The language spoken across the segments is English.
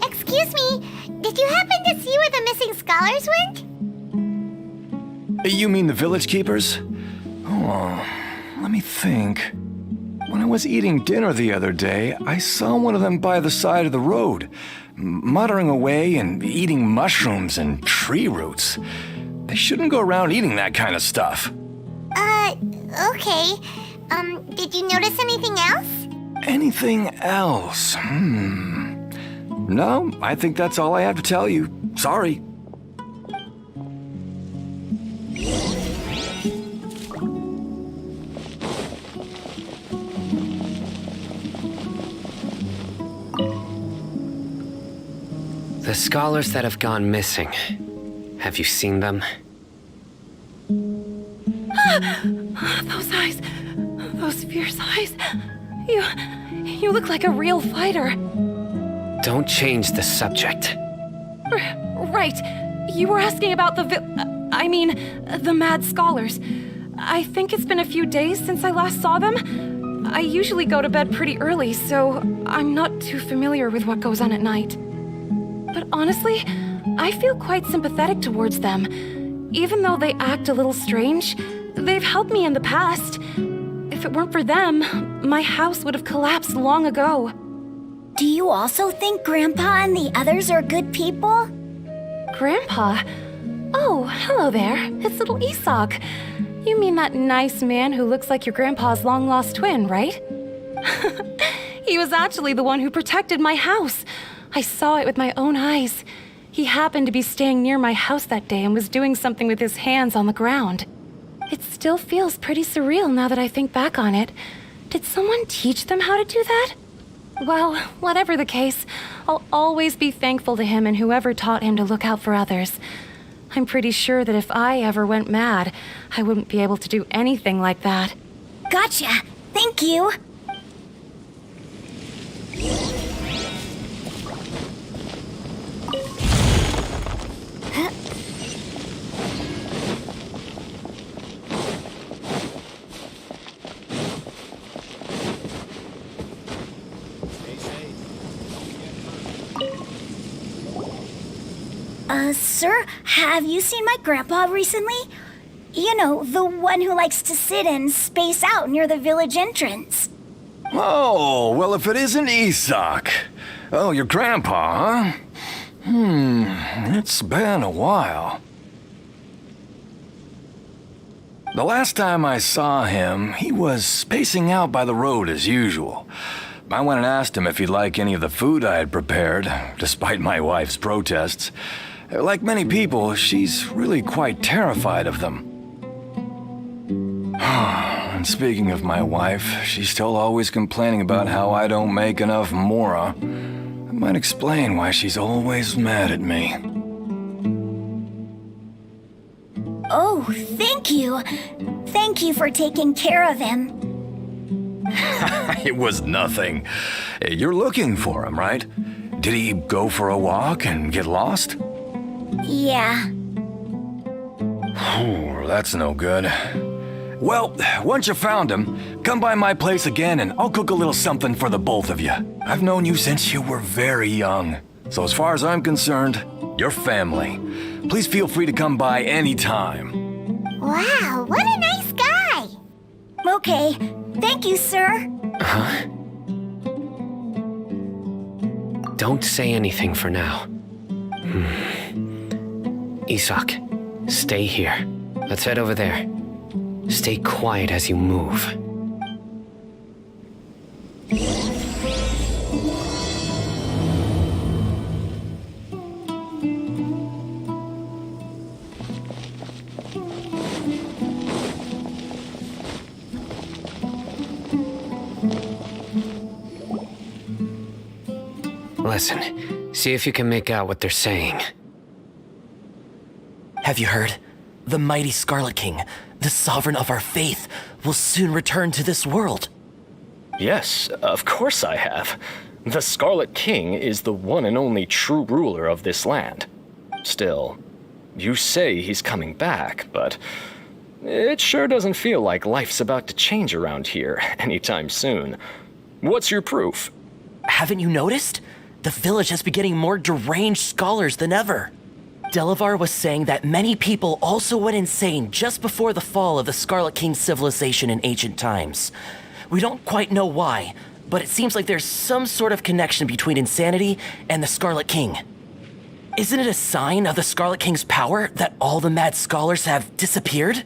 Excuse me, did you happen to see where the missing scholars went? You mean the village keepers? Oh, let me think. When I was eating dinner the other day, I saw one of them by the side of the road, muttering away and eating mushrooms and tree roots. They shouldn't go around eating that kind of stuff. Okay. Did you notice anything else? Anything else? No, I think that's all I have to tell you. Sorry. The scholars that have gone missing. Have you seen them? Those eyes. Those fierce eyes. You look like a real fighter. Don't change the subject. Right. You were asking about the the mad scholars. I think it's been a few days since I last saw them. I usually go to bed pretty early, so I'm not too familiar with what goes on at night. But honestly, I feel quite sympathetic towards them. Even though they act a little strange, they've helped me in the past. If it weren't for them, my house would have collapsed long ago. Do you also think Grandpa and the others are good people? Grandpa? Oh, hello there. It's little Isak. You mean that nice man who looks like your grandpa's long-lost twin, right? He was actually the one who protected my house. I saw it with my own eyes. He happened to be staying near my house that day and was doing something with his hands on the ground. It still feels pretty surreal now that I think back on it. Did someone teach them how to do that? Well, whatever the case, I'll always be thankful to him and whoever taught him to look out for others. I'm pretty sure that if I ever went mad, I wouldn't be able to do anything like that. Gotcha. Thank you. Sir, have you seen my grandpa recently? You know, the one who likes to sit and space out near the village entrance. Oh, well, if it isn't Isak. Oh, your grandpa, huh? It's been a while. The last time I saw him, he was spacing out by the road as usual. I went and asked him if he'd like any of the food I had prepared, despite my wife's protests. Like many people, she's really quite terrified of them. And speaking of my wife, she's still always complaining about how I don't make enough mora. That might explain why she's always mad at me. Oh, thank you. Thank you for taking care of him. It was nothing. You're looking for him, right? Did he go for a walk and get lost? Yeah. Oh, that's no good. Well, once you found him, come by my place again and I'll cook a little something for the both of you. I've known you since you were very young. So as far as I'm concerned, you're family. Please feel free to come by anytime. Wow, what a nice guy. Okay, thank you, sir. Huh? Don't say anything for now. Isak, stay here. Let's head over there. Stay quiet as you move. Listen, see if you can make out what they're saying. Have you heard? The mighty Scarlet King, the sovereign of our faith, will soon return to this world. Yes, of course I have. The Scarlet King is the one and only true ruler of this land. Still, you say he's coming back, but it sure doesn't feel like life's about to change around here anytime soon. What's your proof? Haven't you noticed? The village has been getting more deranged scholars than ever. Delavar was saying that many people also went insane just before the fall of the Scarlet King's civilization in ancient times. We don't quite know why, but it seems like there's some sort of connection between insanity and the Scarlet King. Isn't it a sign of the Scarlet King's power that all the mad scholars have disappeared?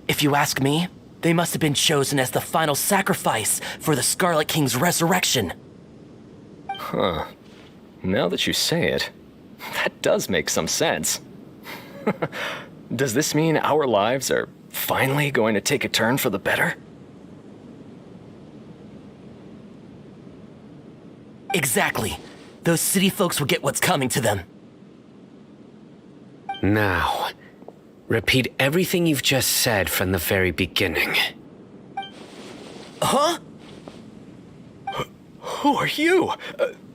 If you ask me, they must have been chosen as the final sacrifice for the Scarlet King's resurrection. Huh. Now that you say it, that does make some sense. Does this mean our lives are finally going to take a turn for the better? Exactly. Those city folks will get what's coming to them. Now, repeat everything you've just said from the very beginning. Huh? Who are you?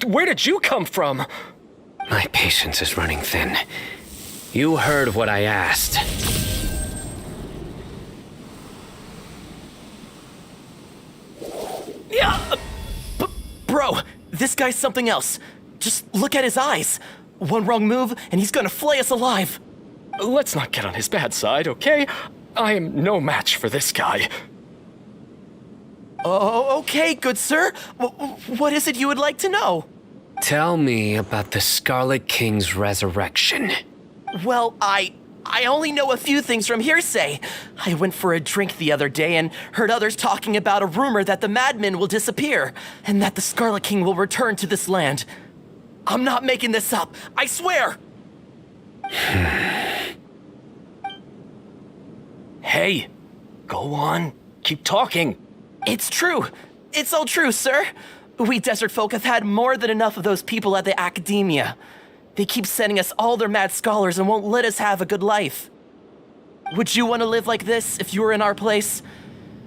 Where did you come from? My patience is running thin. You heard what I asked. Yeah! Bro, this guy's something else. Just look at his eyes. One wrong move, and he's gonna flay us alive. Let's not get on his bad side, okay? I am no match for this guy. Oh, okay, good sir. What is it you would like to know? Tell me about the Scarlet King's resurrection. Well, I only know a few things from hearsay. I went for a drink the other day and heard others talking about a rumor that the madmen will disappear and that the Scarlet King will return to this land. I'm not making this up, I swear! Hey, go on. Keep talking. It's true. It's all true, sir. We desert folk have had more than enough of those people at the academia. They keep sending us all their mad scholars and won't let us have a good life. Would you want to live like this if you were in our place?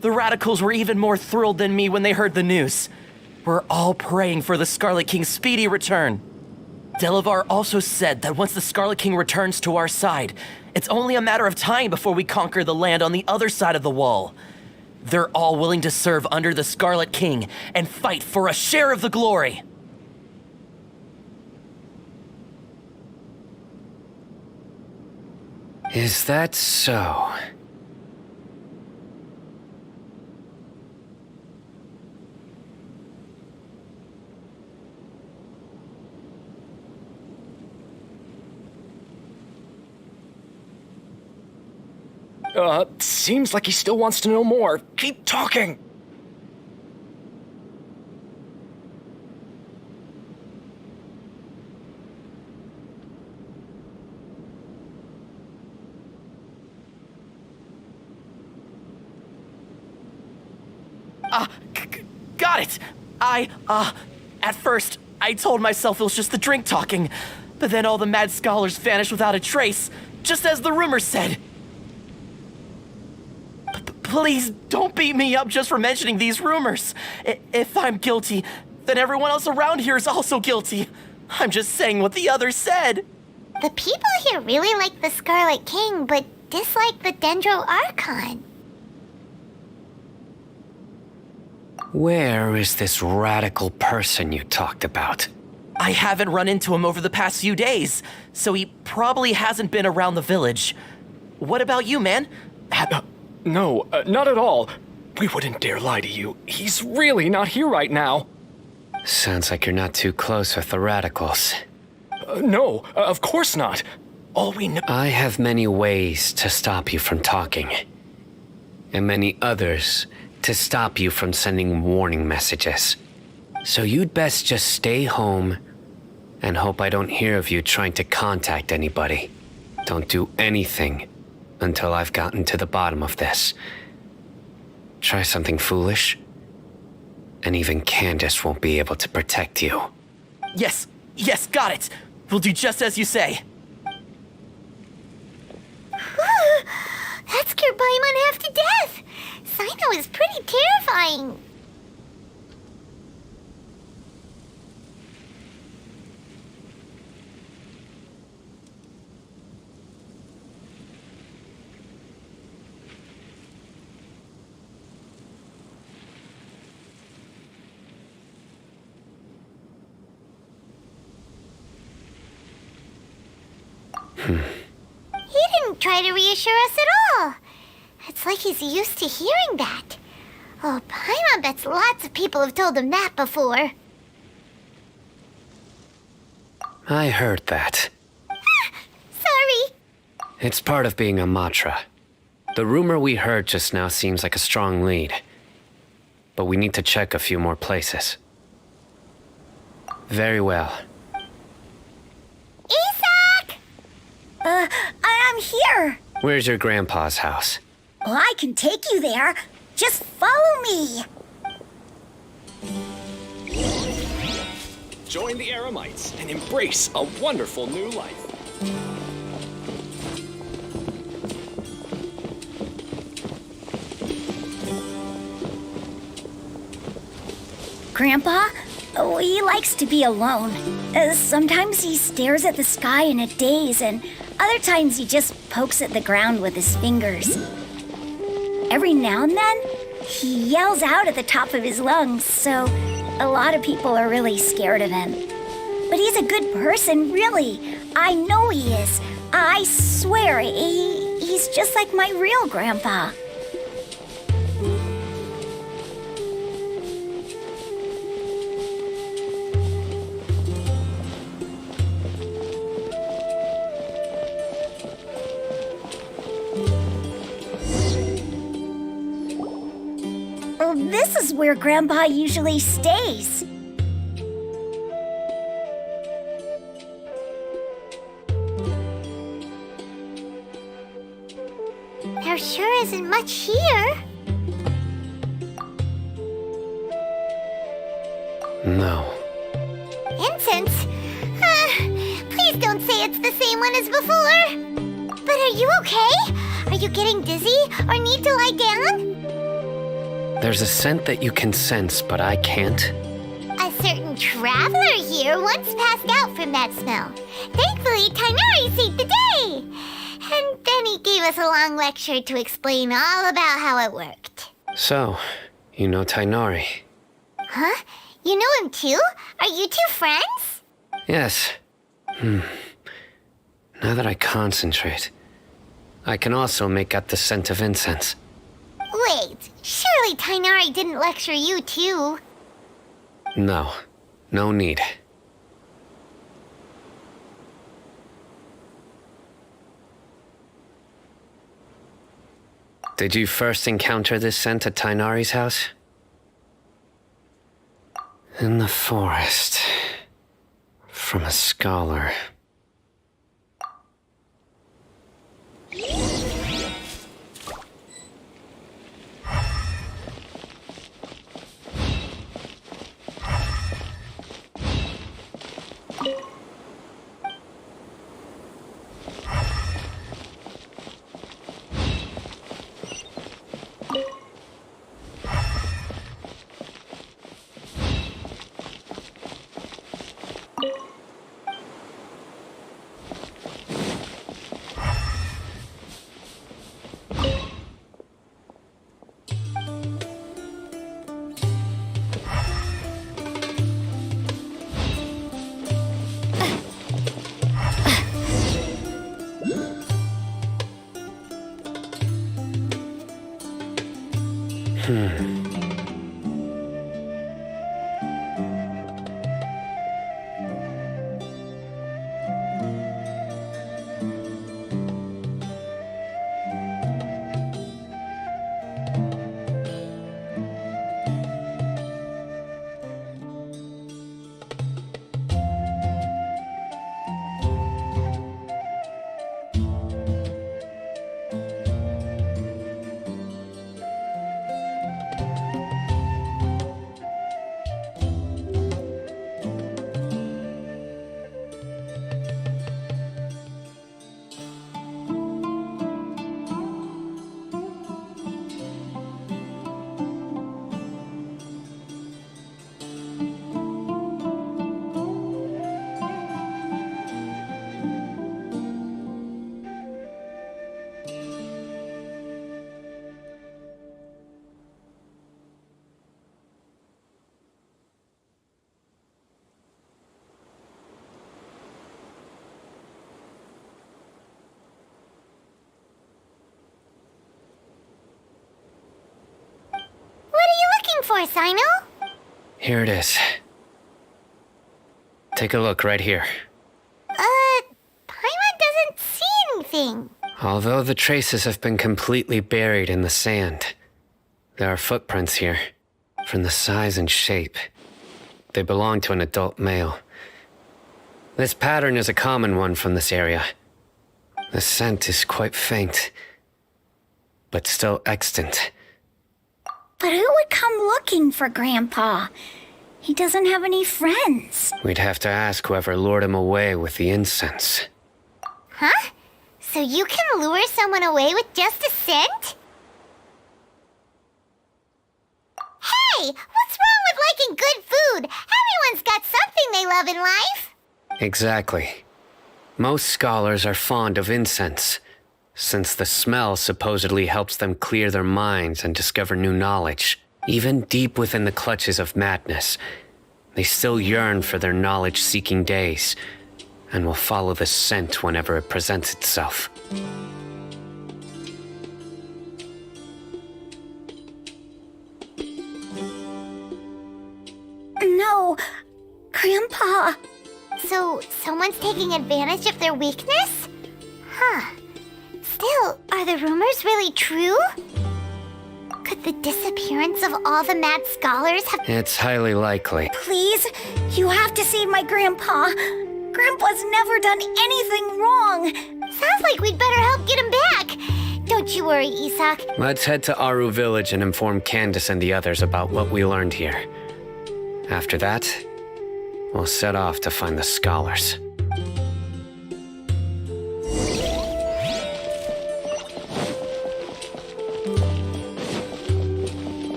The radicals were even more thrilled than me when they heard the news. We're all praying for the Scarlet King's speedy return. Delavar also said that once the Scarlet King returns to our side, it's only a matter of time before we conquer the land on the other side of the wall. They're all willing to serve under the Scarlet King and fight for a share of the glory. Is that so? Seems like he still wants to know more. Keep talking. Got it! At first, I told myself it was just the drink talking, but then all the mad scholars vanished without a trace, just as the rumor said. Please don't beat me up just for mentioning these rumors. If I'm guilty, then everyone else around here is also guilty. I'm just saying what the others said. The people here really like the Scarlet King, but dislike the Dendro Archon. Where is this radical person you talked about? I haven't run into him over the past few days, so he probably hasn't been around the village. What about you, man? No, not at all. We wouldn't dare lie to you. He's really not here right now. Sounds like you're not too close with the radicals. No, of course not. All we know— I have many ways to stop you from talking, and many others to stop you from sending warning messages. So you'd best just stay home and hope I don't hear of you trying to contact anybody. Don't do anything until I've gotten to the bottom of this. Try something foolish, and even Candace won't be able to protect you. Yes, got it. We'll do just as you say. That scared Paimon half to death. Sino is pretty terrifying. He didn't try to reassure us at all. It's like he's used to hearing that. Oh, Paimon bets lots of people have told him that before. I heard that. Sorry. It's part of being a Matra. The rumor we heard just now seems like a strong lead. But we need to check a few more places. Very well. Isak! I'm here. Where's your grandpa's house? Well, I can take you there. Just follow me. Join the Eremites and embrace a wonderful new life. Grandpa? Oh, he likes to be alone. Sometimes he stares at the sky in a daze, and other times he just pokes at the ground with his fingers. Every now and then, he yells out at the top of his lungs, so a lot of people are really scared of him. But he's a good person, really. I know he is. I swear, he's just like my real grandpa. This is where Grandpa usually stays. There sure isn't much here. No. Incense? Please don't say it's the same one as before. But are you okay? Are you getting dizzy or need to lie down? There's a scent that you can sense, but I can't. A certain traveler here once passed out from that smell. Thankfully, Tainari saved the day. And then he gave us a long lecture to explain all about how it worked. So, you know Tainari? Huh? You know him too? Are you two friends? Yes. Now that I concentrate, I can also make out the scent of incense. Wait, surely Tainari didn't lecture you too. No. No need. Did you first encounter this scent at Tainari's house? In the forest. From a scholar. course, I know. Here it is. Take a look right here. Paimon doesn't see anything. Although the traces have been completely buried in the sand, there are footprints here, from the size and shape. They belong to an adult male. This pattern is a common one from this area. The scent is quite faint, but still extant. But who would come looking for Grandpa? He doesn't have any friends. We'd have to ask whoever lured him away with the incense. Huh? So you can lure someone away with just a scent? Hey, what's wrong with liking good food? Everyone's got something they love in life. Exactly. Most scholars are fond of incense, since the smell supposedly helps them clear their minds and discover new knowledge. Even deep within the clutches of madness, they still yearn for their knowledge-seeking days, and will follow the scent whenever it presents itself. No, Grandpa. So, someone's taking advantage of their weakness? Huh. Still, are the rumors really true? Could the disappearance of all the mad scholars have... It's highly likely. Please, you have to save my Grandpa. Grandpa's never done anything wrong. Sounds like we'd better help get him back. Don't you worry, Isak. Let's head to Aru Village and inform Candace and the others about what we learned here. After that, we'll set off to find the scholars.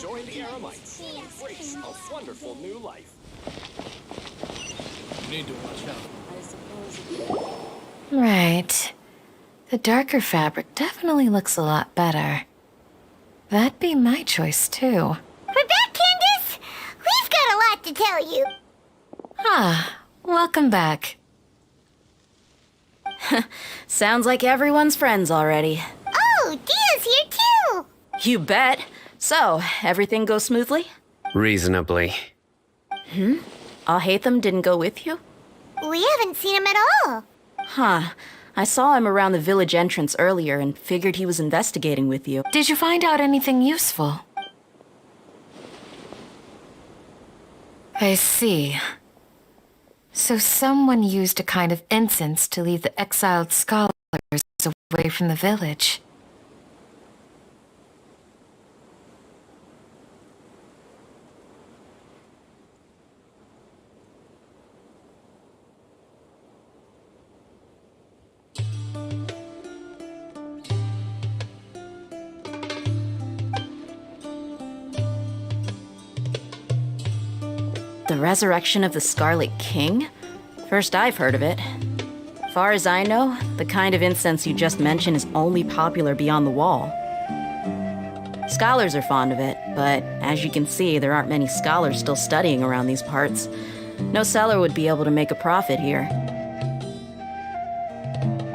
Join the Aramites and embrace a wonderful new life. You need to watch out. Right. The darker fabric definitely looks a lot better. That'd be my choice, too. We're back, Candace! We've got a lot to tell you. Ah, welcome back. Sounds like everyone's friends already. Oh, Dia's here too! You bet. So, everything goes smoothly? Reasonably. Alhaitham didn't go with you? We haven't seen him at all. Huh. I saw him around the village entrance earlier and figured he was investigating with you. Did you find out anything useful? I see. So someone used a kind of incense to lead the exiled scholars away from the village. The resurrection of the Scarlet King? First I've heard of it. Far as I know, the kind of incense you just mentioned is only popular beyond the wall. Scholars are fond of it, but as you can see, there aren't many scholars still studying around these parts. No seller would be able to make a profit here.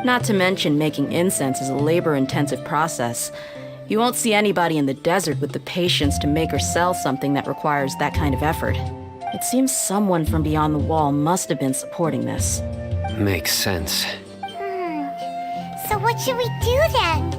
Not to mention, making incense is a labor-intensive process. You won't see anybody in the desert with the patience to make or sell something that requires that kind of effort. It seems someone from beyond the wall must have been supporting this. Makes sense. So what should we do then?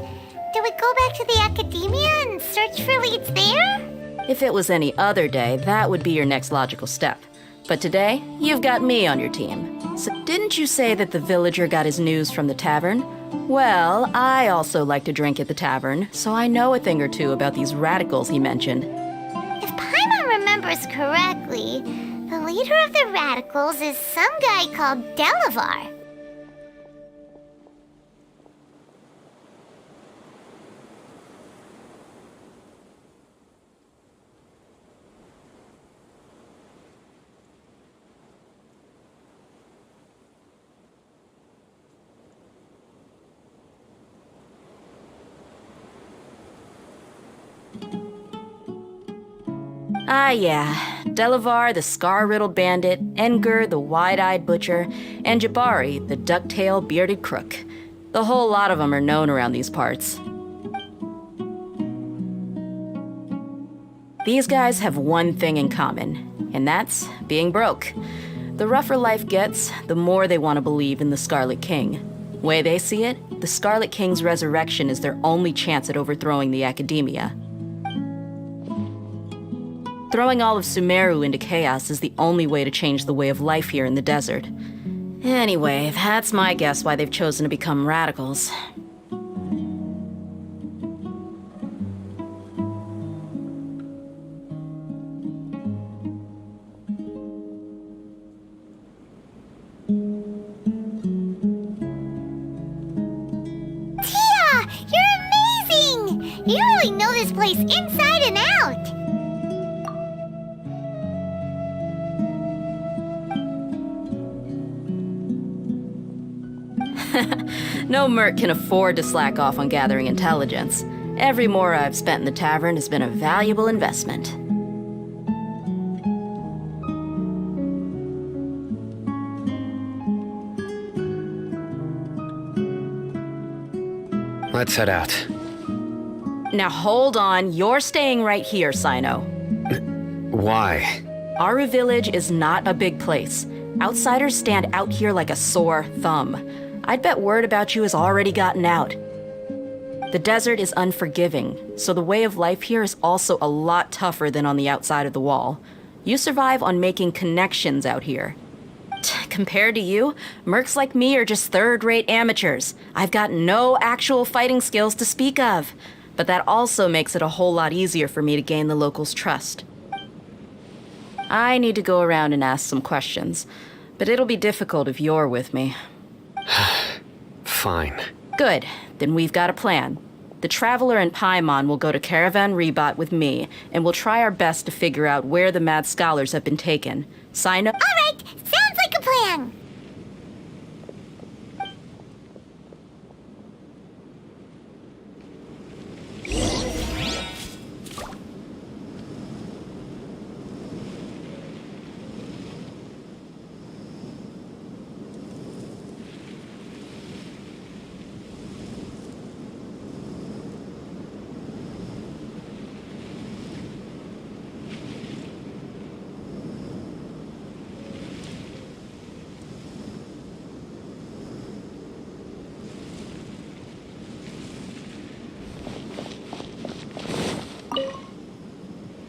Do we go back to the academia and search for leads there? If it was any other day, that would be your next logical step. But today, you've got me on your team. So didn't you say that the villager got his news from the tavern? Well, I also like to drink at the tavern, so I know a thing or two about these radicals he mentioned. If Paimon remembers correctly, the leader of the radicals is some guy called Delavar. Ah, yeah. Delavar, the scar-riddled bandit, Engur, the wide-eyed butcher, and Jabari, the duck-tailed bearded crook. The whole lot of them are known around these parts. These guys have one thing in common, and that's being broke. The rougher life gets, the more they want to believe in the Scarlet King. Way they see it, the Scarlet King's resurrection is their only chance at overthrowing the Academia. Throwing all of Sumeru into chaos is the only way to change the way of life here in the desert. Anyway, that's my guess why they've chosen to become radicals. Tia! You're amazing! You really know this place inside and out! No merc can afford to slack off on gathering intelligence. Every mora I've spent in the tavern has been a valuable investment. Let's head out. Now hold on, you're staying right here, Sino. Why? Aru Village is not a big place. Outsiders stand out here like a sore thumb. I'd bet word about you has already gotten out. The desert is unforgiving, so the way of life here is also a lot tougher than on the outside of the wall. You survive on making connections out here. Compared to you, mercs like me are just third-rate amateurs. I've got no actual fighting skills to speak of. But that also makes it a whole lot easier for me to gain the locals' trust. I need to go around and ask some questions, but it'll be difficult if you're with me. Fine. Good. Then we've got a plan. The Traveler and Paimon will go to Caravan Rebot with me, and we'll try our best to figure out where the Mad Scholars have been taken. Sign up. All right, sounds like a plan.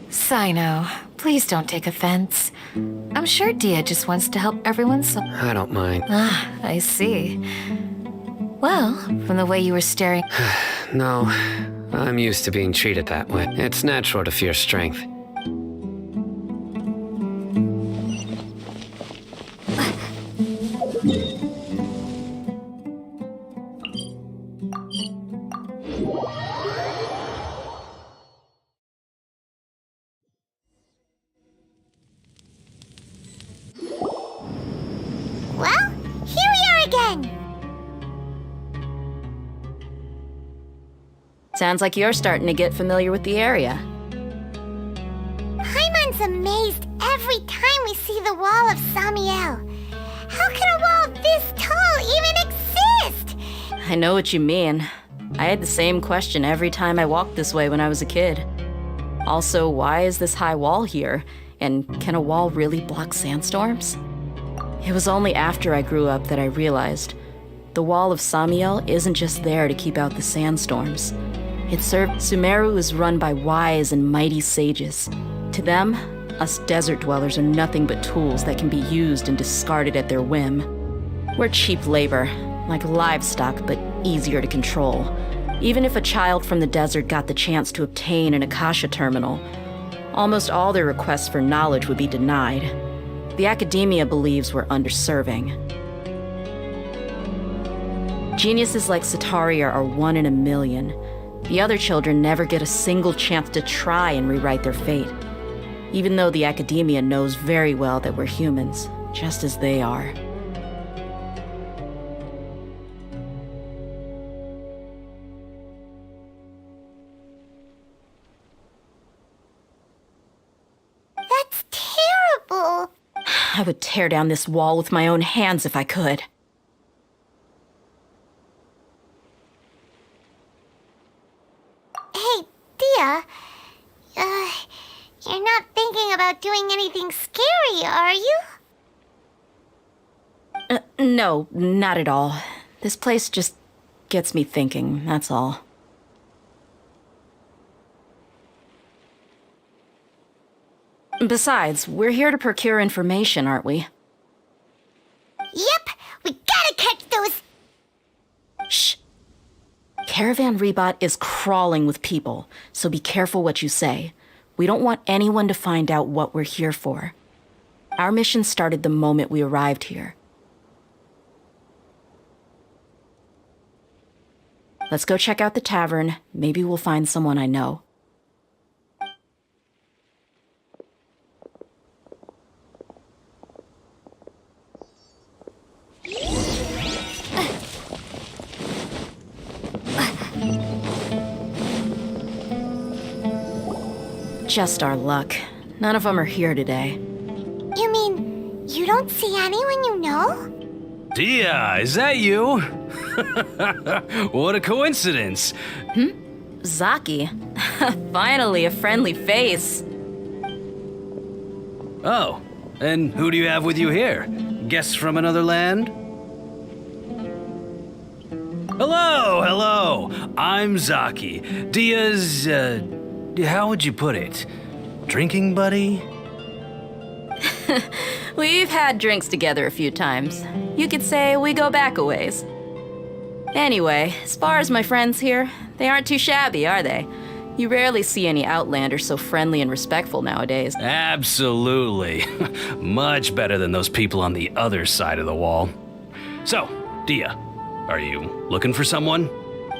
Sino, please don't take offense. I'm sure Dia just wants to help everyone so— I don't mind. Ah, I see. Well, from the way you were staring— No, I'm used to being treated that way. It's natural to fear strength. Well, here we are again. Sounds like you're starting to get familiar with the area. Paimon's amazed every time we see the wall of Samiel. How can a wall this tall even exist? I know what you mean. I had the same question every time I walked this way when I was a kid. Also, why is this high wall here? And can a wall really block sandstorms? It was only after I grew up that I realized the wall of Samiel isn't just there to keep out the sandstorms. Sumeru is run by wise and mighty sages. To them, us desert dwellers are nothing but tools that can be used and discarded at their whim. We're cheap labor, like livestock, but easier to control. Even if a child from the desert got the chance to obtain an Akasha terminal, almost all their requests for knowledge would be denied. The academia believes we're underserving. Geniuses like Sataria are 1 in a million. The other children never get a single chance to try and rewrite their fate, even though the academia knows very well that we're humans, just as they are. That's terrible. I would tear down this wall with my own hands if I could. Hey, Dia. You're not thinking about doing anything scary, are you? No, not at all. This place just gets me thinking, that's all. Besides, we're here to procure information, aren't we? Yep, we gotta catch those. Shh. Caravan Rebot is crawling with people, so be careful what you say. We don't want anyone to find out what we're here for. Our mission started the moment we arrived here. Let's go check out the tavern. Maybe we'll find someone I know. Just our luck. None of them are here today. You mean you don't see anyone you know? Dia, is that you? What a coincidence. Zaki. Finally, a friendly face. Oh, and who do you have with you here? Guests from another land? Hello. I'm Zaki. Dia's, how would you put it? Drinking buddy? We've had drinks together a few times. You could say we go back a ways. Anyway, as far as my friends here, they aren't too shabby, are they? You rarely see any Outlanders so friendly and respectful nowadays. Absolutely. Much better than those people on the other side of the wall. So, Dia, are you looking for someone?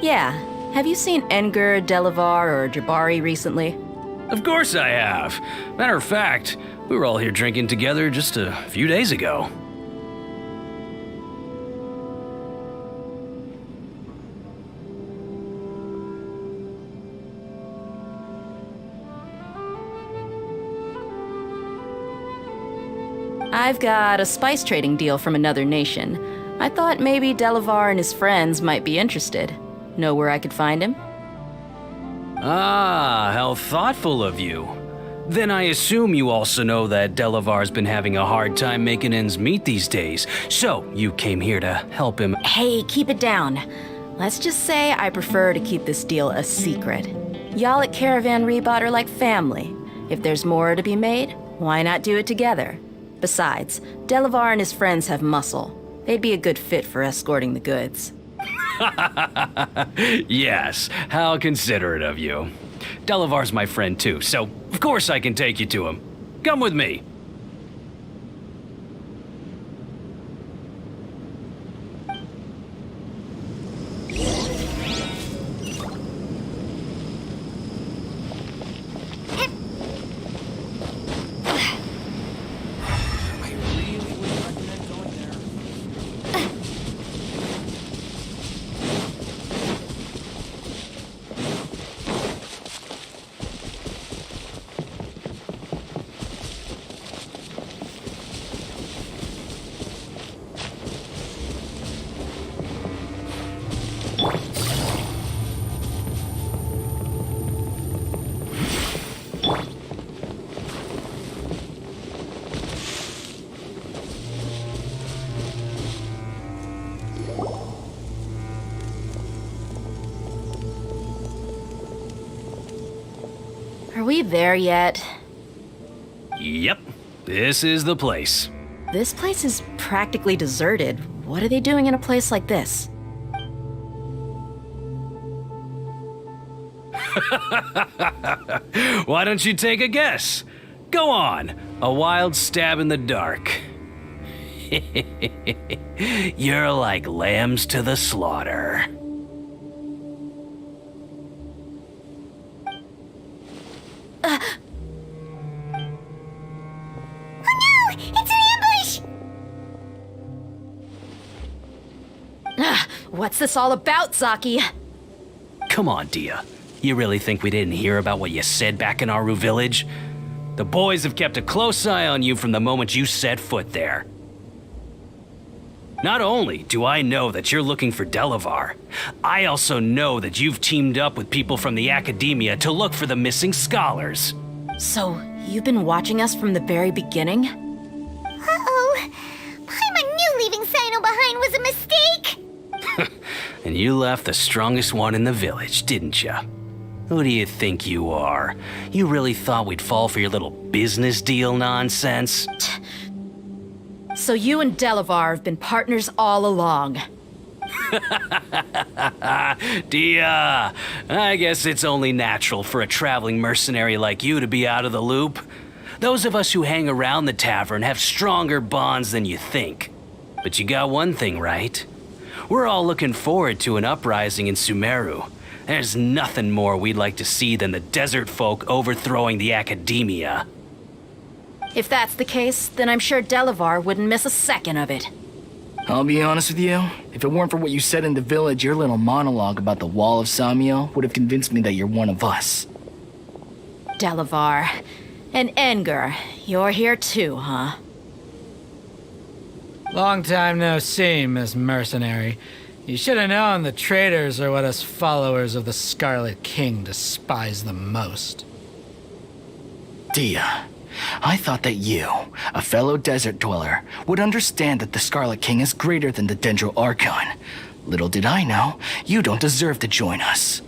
Yeah. Have you seen Engur, Delavar, or Jabari recently? Of course I have. Matter of fact, we were all here drinking together just a few days ago. I've got a spice trading deal from another nation. I thought maybe Delavar and his friends might be interested. Know where I could find him? Ah, how thoughtful of you. Then I assume you also know that Delavar's been having a hard time making ends meet these days, so you came here to help him. Hey, keep it down. Let's just say I prefer to keep this deal a secret. Y'all at Caravan Rebot are like family. If there's more to be made, why not do it together? Besides, Delavar and his friends have muscle. They'd be a good fit for escorting the goods. Yes, how considerate of you. Delavar's my friend too, so of course I can take you to him. Come with me. Are we there yet? Yep, this is the place. This place is practically deserted. what are they doing in a place like this? Why don't you take a guess? Go on, a wild stab in the dark. You're like lambs to the slaughter. Oh no! It's an ambush! What's this all about, Zaki? Come on, Dia. You really think we didn't hear about what you said back in Aru village? The boys have kept a close eye on you from the moment you set foot there. Not only do I know that you're looking for Delavar, I also know that you've teamed up with people from the Academia to look for the missing scholars. So, you've been watching us from the very beginning? Uh-oh. Paimon knew leaving Sino behind was a mistake! And you left the strongest one in the village, didn't you? Who do you think you are? You really thought we'd fall for your little business deal nonsense? So you and Delavar have been partners all along. Dia, I guess it's only natural for a traveling mercenary like you to be out of the loop. Those of us who hang around the tavern have stronger bonds than you think. But you got one thing right. We're all looking forward to an uprising in Sumeru. There's nothing more we'd like to see than the desert folk overthrowing the Academia. If that's the case, then I'm sure Delavar wouldn't miss a second of it. I'll be honest with you, if it weren't for what you said in the village, your little monologue about the Wall of Samiel would have convinced me that you're one of us. Delavar. And Enger, you're here too, huh? Long time no see, Miss Mercenary. You should have known the traitors are what us followers of the Scarlet King despise the most. Dia, I thought that you, a fellow desert dweller, would understand that the Scarlet King is greater than the Dendro Archon. Little did I know, you don't deserve to join us.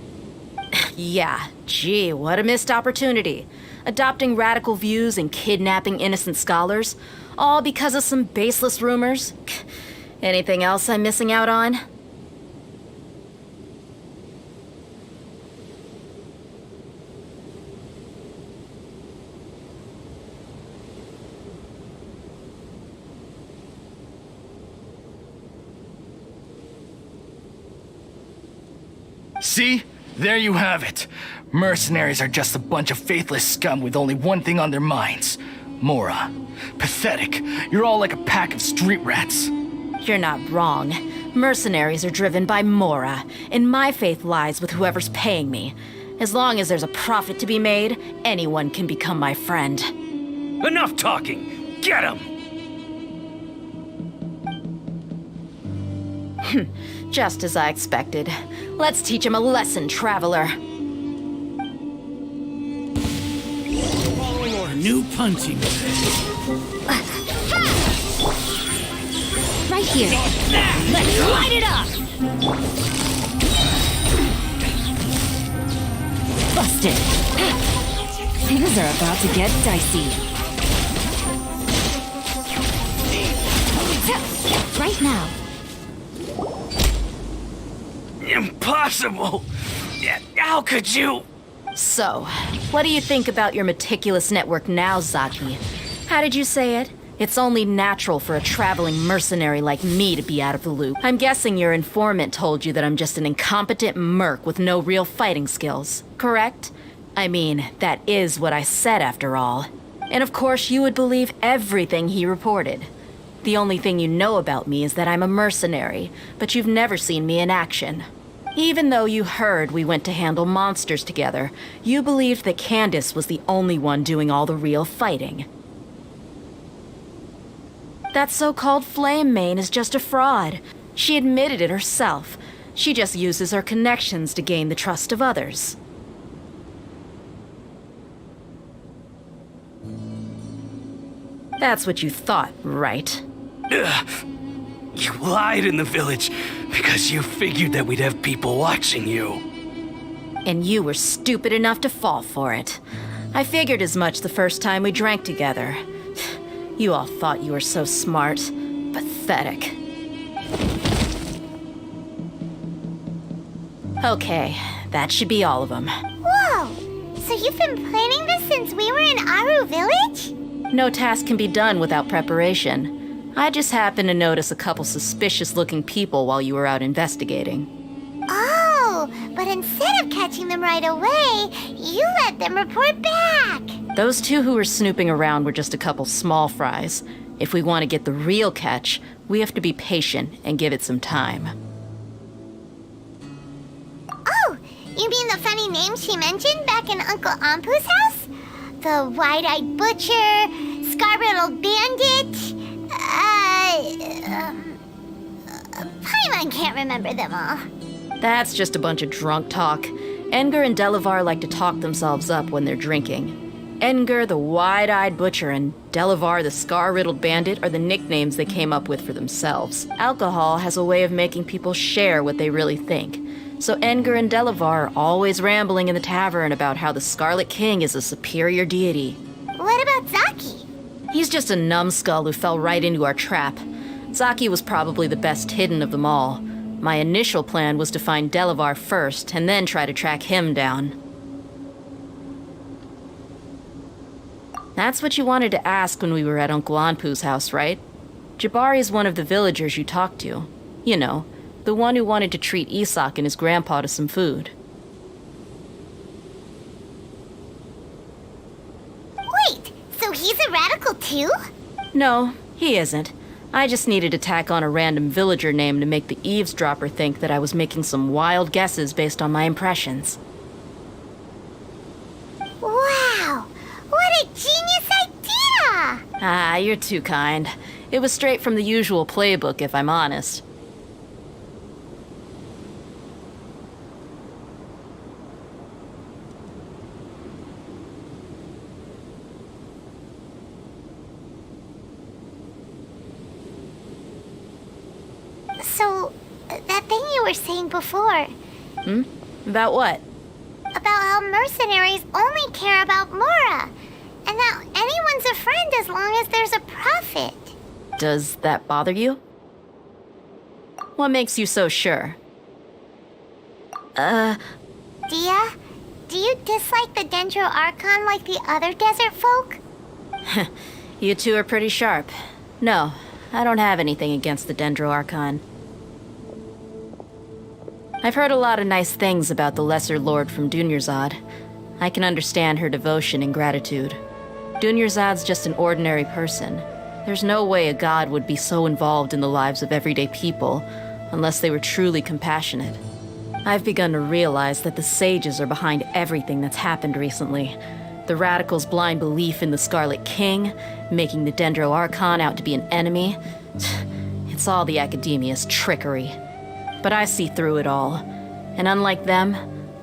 Yeah, gee, what a missed opportunity. Adopting radical views and kidnapping innocent scholars, all because of some baseless rumors. Anything else I'm missing out on? See? There you have it. Mercenaries are just a bunch of faithless scum with only one thing on their minds. Mora. Pathetic. You're all like a pack of street rats. You're not wrong. Mercenaries are driven by Mora, and my faith lies with whoever's paying me. As long as there's a profit to be made, anyone can become my friend. Enough talking! Get him! Just as I expected. Let's teach him a lesson, traveler. Following order. New punching bag. Right here. Let's light it up! Busted. Things are about to get dicey. Right now. Impossible! How could you? So, what do you think about your meticulous network now, Zaki? How did you say it? It's only natural for a traveling mercenary like me to be out of the loop. I'm guessing your informant told you that I'm just an incompetent merc with no real fighting skills, correct? I mean, that is what I said after all. And of course you would believe everything he reported. The only thing you know about me is that I'm a mercenary, but you've never seen me in action. Even though you heard we went to handle monsters together, you believed that Candace was the only one doing all the real fighting. That so-called Flame Mane is just a fraud. She admitted it herself. She just uses her connections to gain the trust of others. That's what you thought, right? You lied in the village because you figured that we'd have people watching you. And you were stupid enough to fall for it. I figured as much the first time we drank together. You all thought you were so smart. Pathetic. Okay, that should be all of them. Whoa! So you've been planning this since we were in Aru Village? No task can be done without preparation. I just happened to notice a couple suspicious-looking people while you were out investigating. Oh, but instead of catching them right away, you let them report back. Those two who were snooping around were just a couple small fries. If we want to get the real catch, we have to be patient and give it some time. Oh, you mean the funny name she mentioned back in Uncle Ampu's house? The wide-eyed butcher, scar-riddled bandit, Paimon can't remember them all. That's just a bunch of drunk talk. Edgar and Delavar like to talk themselves up when they're drinking. Edgar, the wide-eyed butcher, and Delavar, the scar-riddled bandit, are the nicknames they came up with for themselves. Alcohol has a way of making people share what they really think. So Edgar and Delavar are always rambling in the tavern about how the Scarlet King is a superior deity. What about Zaki? He's just a numbskull who fell right into our trap. Zaki was probably the best hidden of them all. My initial plan was to find Delavar first, and then try to track him down. That's what you wanted to ask when we were at Uncle Anpu's house, right? Jabari is one of the villagers you talked to. You know, the one who wanted to treat Isak and his grandpa to some food. Wait, so he's a radical too? No, he isn't. I just needed to tack on a random villager name to make the eavesdropper think that I was making some wild guesses based on my impressions. Wow! What a genius idea! Ah, you're too kind. It was straight from the usual playbook, if I'm honest. So, that thing you were saying before. About what? About how mercenaries only care about Mora. And that anyone's a friend as long as there's a profit. Does that bother you? What makes you so sure? Dia, do you dislike the Dendro Archon like the other desert folk? You two are pretty sharp. No, I don't have anything against the Dendro Archon. I've heard a lot of nice things about the Lesser Lord from Dunyarzad. I can understand her devotion and gratitude. Dunyarzad's just an ordinary person. There's no way a god would be so involved in the lives of everyday people unless they were truly compassionate. I've begun to realize that the sages are behind everything that's happened recently. The radicals' blind belief in the Scarlet King, making the Dendro Archon out to be an enemy. It's all the Academia's trickery. But I see through it all. And unlike them,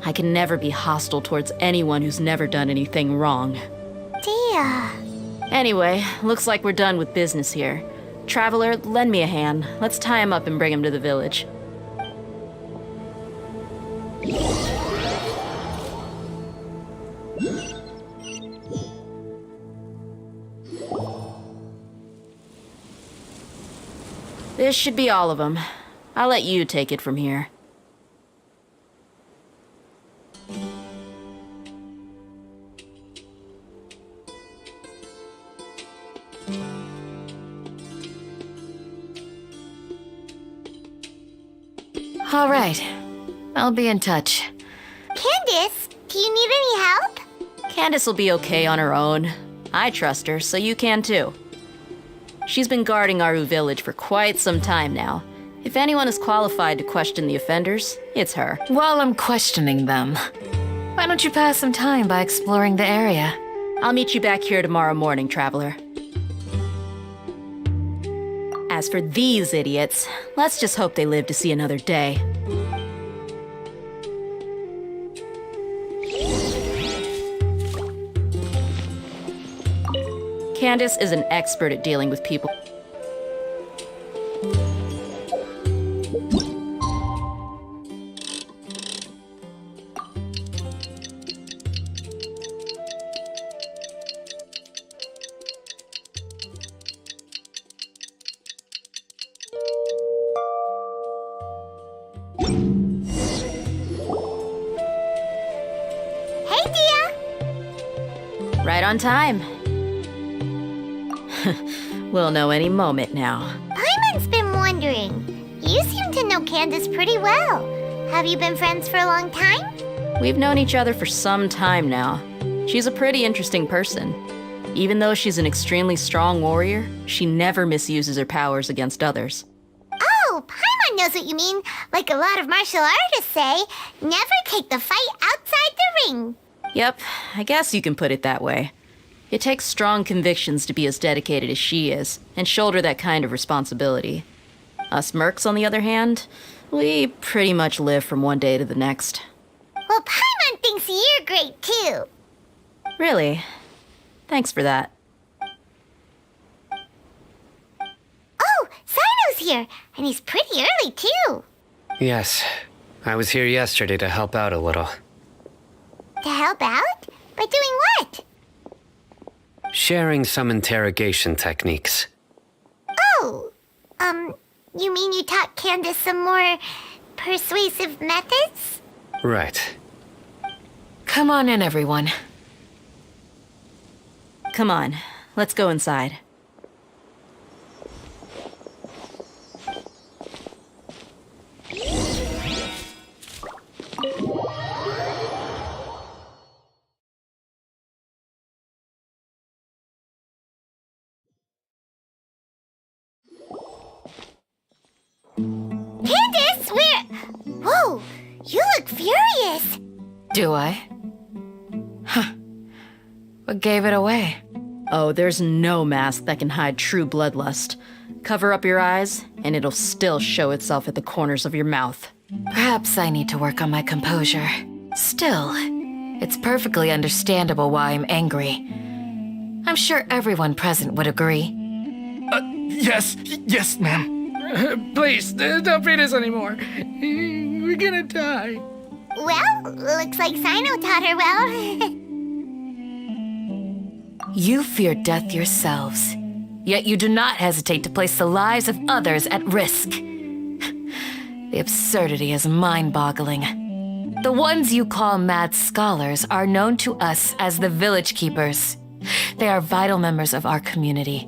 I can never be hostile towards anyone who's never done anything wrong. Dia. Anyway, looks like we're done with business here. Traveler, lend me a hand. Let's tie him up and bring him to the village. This should be all of them. I'll let you take it from here. All right. I'll be in touch. Candace, do you need any help? Candace will be okay on her own. I trust her, so you can too. She's been guarding Aru Village for quite some time now. If anyone is qualified to question the offenders, it's her. While I'm questioning them, why don't you pass some time by exploring the area? I'll meet you back here tomorrow morning, Traveler. As for these idiots, let's just hope they live to see another day. Candace is an expert at dealing with people. Right on time. We'll know any moment now. Paimon's been wondering. You seem to know Candace pretty well. Have you been friends for a long time? We've known each other for some time now. She's a pretty interesting person. Even though she's an extremely strong warrior, she never misuses her powers against others. Oh, Paimon knows what you mean. Like a lot of martial artists say, never take the fight outside the ring. Yep, I guess you can put it that way. It takes strong convictions to be as dedicated as she is, and shoulder that kind of responsibility. Us mercs, on the other hand, we pretty much live from one day to the next. Well, Paimon thinks you're great too. Really? Thanks for that. Oh, Sino's here, and he's pretty early too. Yes, I was here yesterday to help out a little. To help out? By doing what? Sharing some interrogation techniques. Oh, you mean you taught Candace some more persuasive methods? Right. Come on in, everyone. Come on, let's go inside. Candace, Whoa, you look furious. Do I? Huh. What gave it away? Oh, there's no mask that can hide true bloodlust. Cover up your eyes, and it'll still show itself at the corners of your mouth. Perhaps I need to work on my composure. Still, it's perfectly understandable why I'm angry. I'm sure everyone present would agree. Yes, ma'am. Please, don't beat us anymore. We're gonna die. Well, looks like Sino taught her well. You fear death yourselves, yet you do not hesitate to place the lives of others at risk. The absurdity is mind-boggling. The ones you call mad scholars are known to us as the village keepers. They are vital members of our community,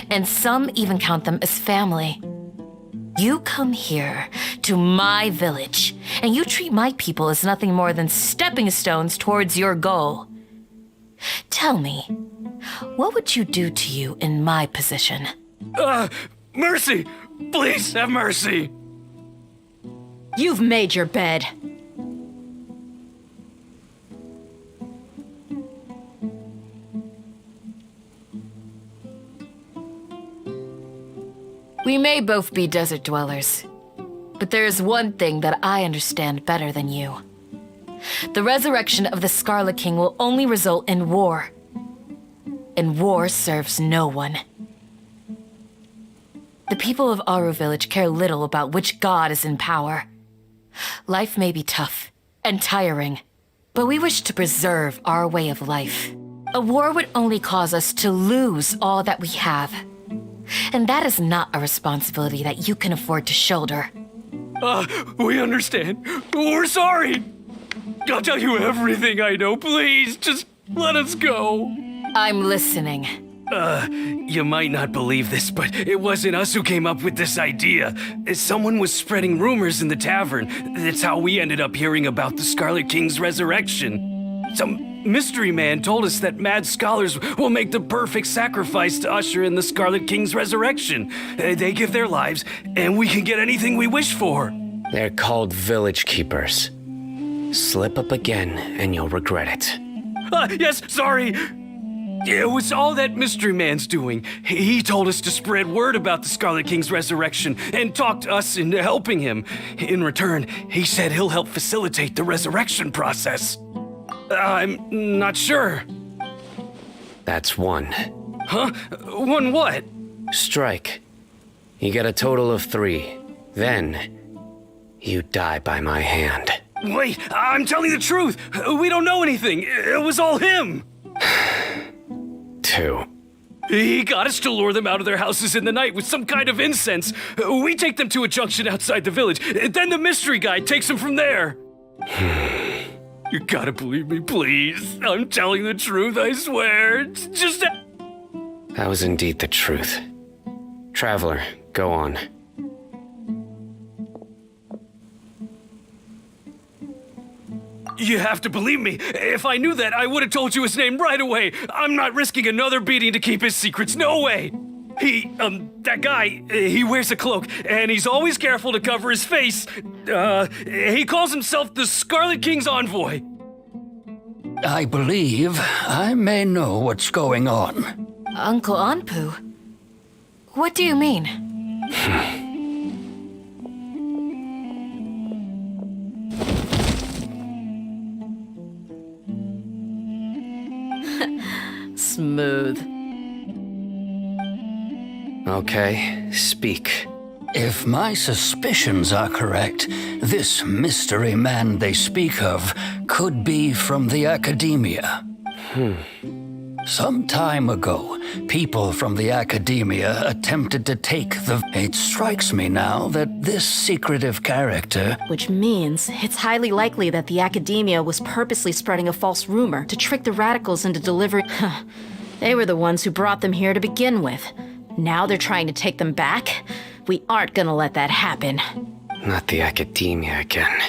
and some even count them as family. You come here to my village, and you treat my people as nothing more than stepping stones towards your goal. Tell me, what would you do to you in my position? Mercy! Please have mercy! You've made your bed. We may both be desert dwellers, but there is one thing that I understand better than you. The resurrection of the Scarlet King will only result in war. And war serves no one. The people of Aru Village care little about which god is in power. Life may be tough and tiring, but we wish to preserve our way of life. A war would only cause us to lose all that we have. And that is not a responsibility that you can afford to shoulder. We understand. We're sorry. I'll tell you everything I know. Please, just let us go. I'm listening. You might not believe this, but it wasn't us who came up with this idea. Someone was spreading rumors in the tavern. That's how we ended up hearing about the Scarlet King's resurrection. Some mystery man told us that mad scholars will make the perfect sacrifice to usher in the Scarlet King's resurrection. They give their lives, and we can get anything we wish for. They're called village keepers. Slip up again, and you'll regret it. Yes, sorry. It was all that mystery man's doing. He told us to spread word about the Scarlet King's resurrection and talked us into helping him. In return, he said he'll help facilitate the resurrection process. I'm not sure. That's one. Huh? One what? Strike. You get a total of 3. Then, you die by my hand. Wait, I'm telling the truth. We don't know anything. It was all him. 2. He got us to lure them out of their houses in the night with some kind of incense. We take them to a junction outside the village. Then the mystery guy takes them from there. You gotta believe me, please. I'm telling the truth, I swear. It's just... That was indeed the truth. Traveler, go on. You have to believe me. If I knew that, I would have told you his name right away. I'm not risking another beating to keep his secrets. No way. That guy, he wears a cloak, and he's always careful to cover his face. He calls himself the Scarlet King's envoy. I believe I may know what's going on. Uncle Anpu? What do you mean? Smooth. Okay, speak. If my suspicions are correct, this mystery man they speak of could be from the academia. Some time ago, people from the academia attempted to take the... It strikes me now that this secretive character... Which means it's highly likely that the academia was purposely spreading a false rumor to trick the radicals into delivering... They were the ones who brought them here to begin with. Now they're trying to take them back? We aren't gonna let that happen. Not the academia again.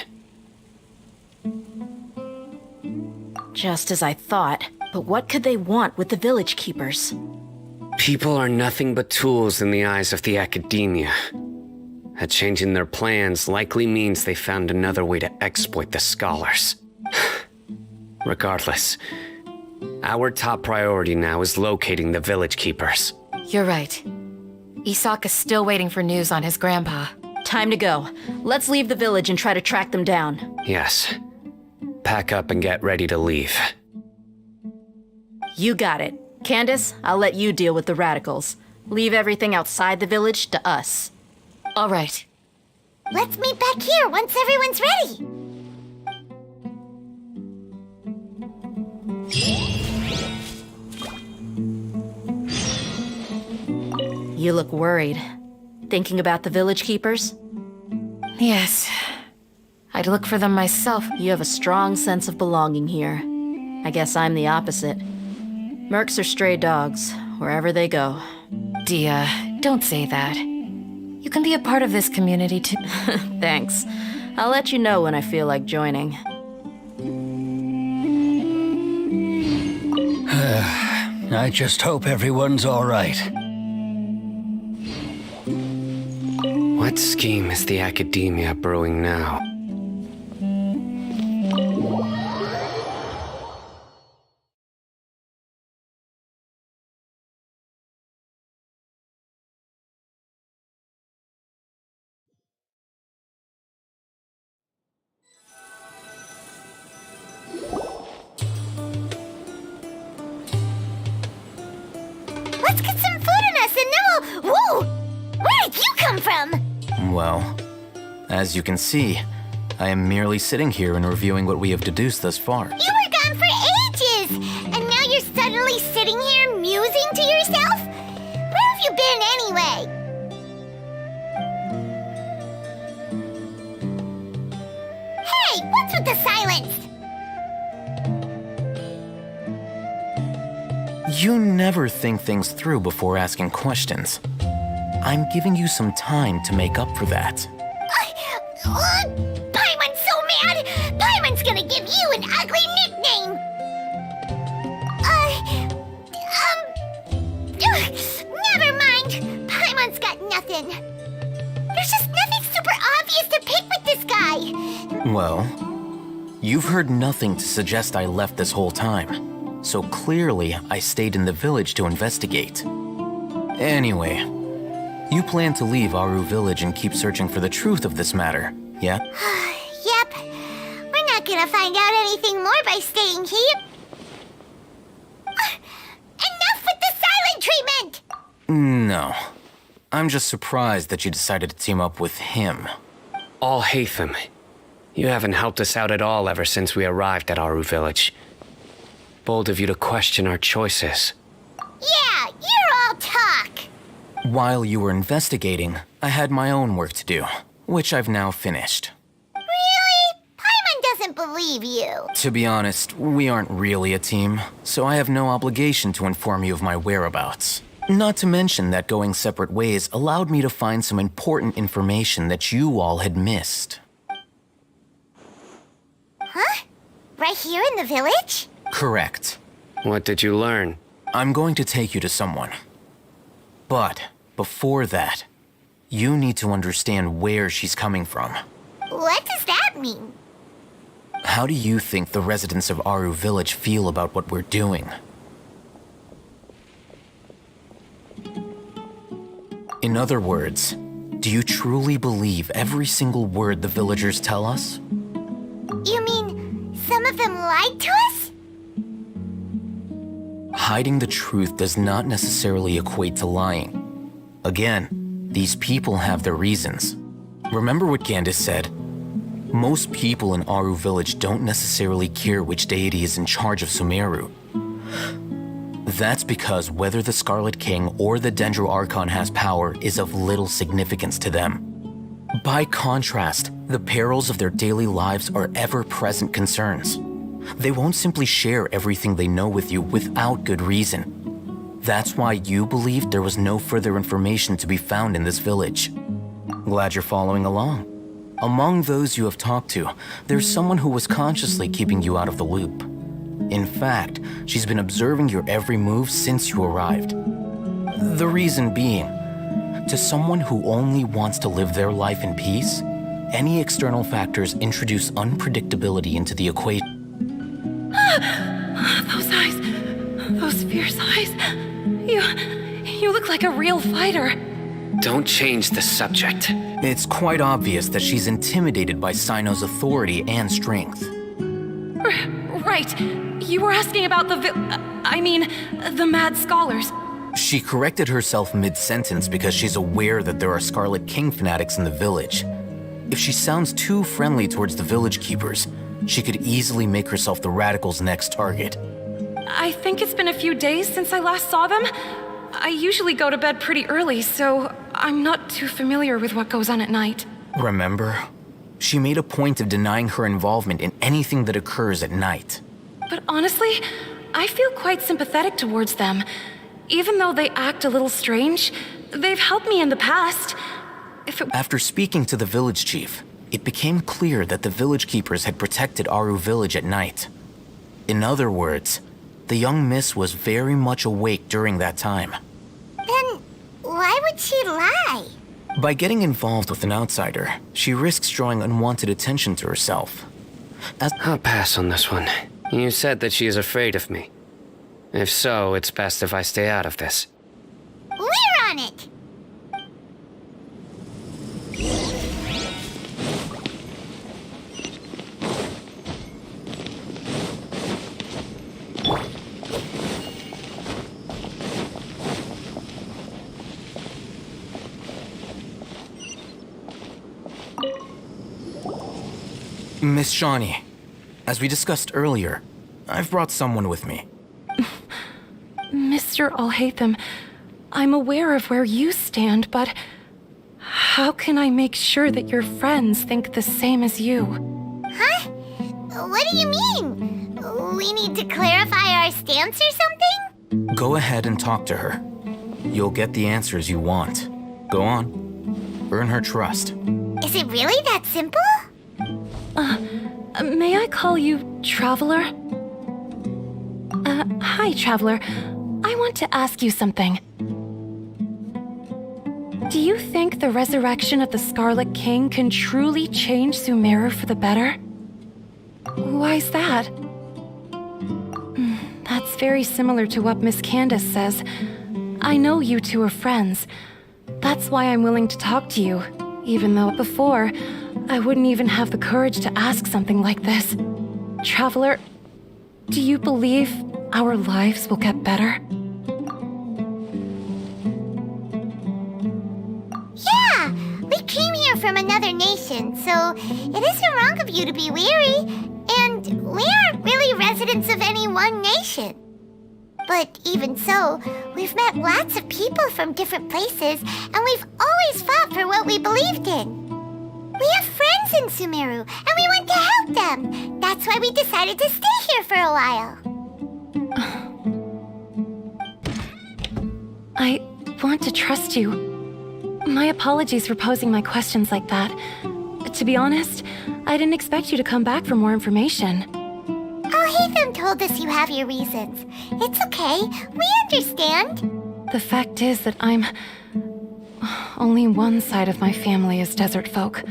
Just as I thought. But what could they want with the village keepers? People are nothing but tools in the eyes of the academia. A change in their plans likely means they found another way to exploit the scholars. Regardless, our top priority now is locating the village keepers. You're right. Isak is still waiting for news on his grandpa. Time to go. Let's leave the village and try to track them down. Yes. Pack up and get ready to leave. You got it. Candace, I'll let you deal with the radicals. Leave everything outside the village to us. All right. Let's meet back here once everyone's ready. You look worried. Thinking about the village keepers? Yes. I'd look for them myself. You have a strong sense of belonging here. I guess I'm the opposite. Mercs are stray dogs, wherever they go. Dia, don't say that. You can be a part of this community too. Thanks. I'll let you know when I feel like joining. I just hope everyone's all right. What scheme is the academia brewing now? Let's get some food in us and then we'll... Whoa! Where did you come from? Well, as you can see, I am merely sitting here and reviewing what we have deduced thus far. You were gone for ages! And now you're suddenly sitting here musing to yourself? Where have you been anyway? Hey, what's with the silence? You never think things through before asking questions. I'm giving you some time to make up for that. Paimon's so mad! Paimon's gonna give you an ugly nickname! Never mind. Paimon's got nothing. There's just nothing super obvious to pick with this guy. Well, you've heard nothing to suggest I left this whole time. So clearly, I stayed in the village to investigate. Anyway, you plan to leave Aru village and keep searching for the truth of this matter, yeah? Yep. We're not gonna find out anything more by staying here. Enough with the silent treatment! No. I'm just surprised that you decided to team up with him. All Hatham, you haven't helped us out at all ever since we arrived at Aru village. Bold of you to question our choices. Yeah, you're all talk. While you were investigating, I had my own work to do, which I've now finished. Really? Paimon doesn't believe you. To be honest, we aren't really a team, so I have no obligation to inform you of my whereabouts. Not to mention that going separate ways allowed me to find some important information that you all had missed. Huh? Right here in the village? Correct. What did you learn? I'm going to take you to someone. But before that, you need to understand where she's coming from. What does that mean? How do you think the residents of Aru Village feel about what we're doing? In other words, do you truly believe every single word the villagers tell us? You mean some of them lied to us? Hiding the truth does not necessarily equate to lying. Again, these people have their reasons. Remember what Gandis said? Most people in Aru Village don't necessarily care which deity is in charge of Sumeru. That's because whether the Scarlet King or the Dendro Archon has power is of little significance to them. By contrast, the perils of their daily lives are ever-present concerns. They won't simply share everything they know with you without good reason. That's why you believed there was no further information to be found in this village. Glad you're following along. Among those you have talked to, there's someone who was consciously keeping you out of the loop. In fact, she's been observing your every move since you arrived. The reason being, to someone who only wants to live their life in peace, any external factors introduce unpredictability into the equation. Those eyes, those fierce eyes. You look like a real fighter. Don't change the subject. It's quite obvious that she's intimidated by Sino's authority and strength. Right. You were asking about the the mad scholars. She corrected herself mid-sentence because she's aware that there are Scarlet King fanatics in the village. If she sounds too friendly towards the village keepers, she could easily make herself the radicals' next target. I think it's been a few days since I last saw them. I usually go to bed pretty early, so I'm not too familiar with what goes on at night. Remember? She made a point of denying her involvement in anything that occurs at night. But honestly, I feel quite sympathetic towards them. Even though they act a little strange, they've helped me in the past. After speaking to the village chief, it became clear that the village keepers had protected Aru Village at night. In other words, the young miss was very much awake during that time. Then why would she lie? By getting involved with an outsider, she risks drawing unwanted attention to herself. I'll pass on this one. You said that she is afraid of me. If so, it's best if I stay out of this. We're on it! Miss Shawnee, as we discussed earlier, I've brought someone with me. Mr. Alhaitham, I'm aware of where you stand, but how can I make sure that your friends think the same as you? Huh? What do you mean? We need to clarify our stance or something? Go ahead and talk to her. You'll get the answers you want. Go on. Earn her trust. Is it really that simple? May I call you Traveler? Hi, Traveler. I want to ask you something. Do you think the resurrection of the Scarlet King can truly change Sumeru for the better? Why's that? That's very similar to what Miss Candace says. I know you two are friends. That's why I'm willing to talk to you, even though before, I wouldn't even have the courage to ask something like this. Traveler, do you believe our lives will get better? Yeah! We came here from another nation, so it isn't wrong of you to be weary. And we aren't really residents of any one nation. But even so, we've met lots of people from different places, and we've always fought for what we believed in. We have friends in Sumeru, and we want to help them. That's why we decided to stay here for a while. I want to trust you. My apologies for posing my questions like that. To be honest, I didn't expect you to come back for more information. Oh, Hatham told us you have your reasons. It's okay. We understand. The fact is that only one side of my family is desert folk.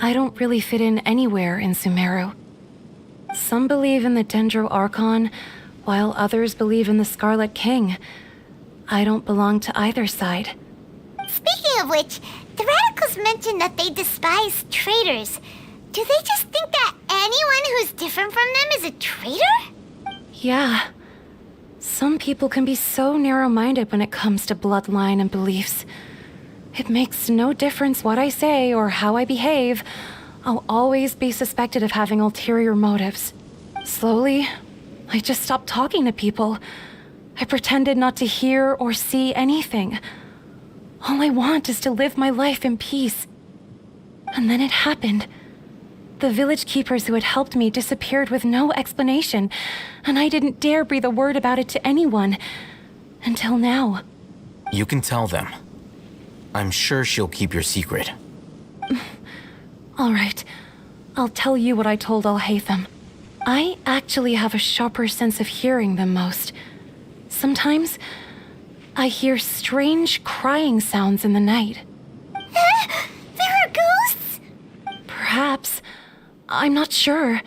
I don't really fit in anywhere in Sumeru. Some believe in the Dendro Archon, while others believe in the Scarlet King. I don't belong to either side. Speaking of which, the radicals mentioned that they despise traitors. Do they just think that anyone who's different from them is a traitor? Yeah. Some people can be so narrow-minded when it comes to bloodline and beliefs. It makes no difference what I say or how I behave. I'll always be suspected of having ulterior motives. Slowly, I just stopped talking to people. I pretended not to hear or see anything. All I want is to live my life in peace. And then it happened. The village keepers who had helped me disappeared with no explanation, and I didn't dare breathe a word about it to anyone. Until now. You can tell them. I'm sure she'll keep your secret. All right. I'll tell you what I told Al-Haytham. I actually have a sharper sense of hearing than most. Sometimes, I hear strange crying sounds in the night. There are ghosts? Perhaps. I'm not sure.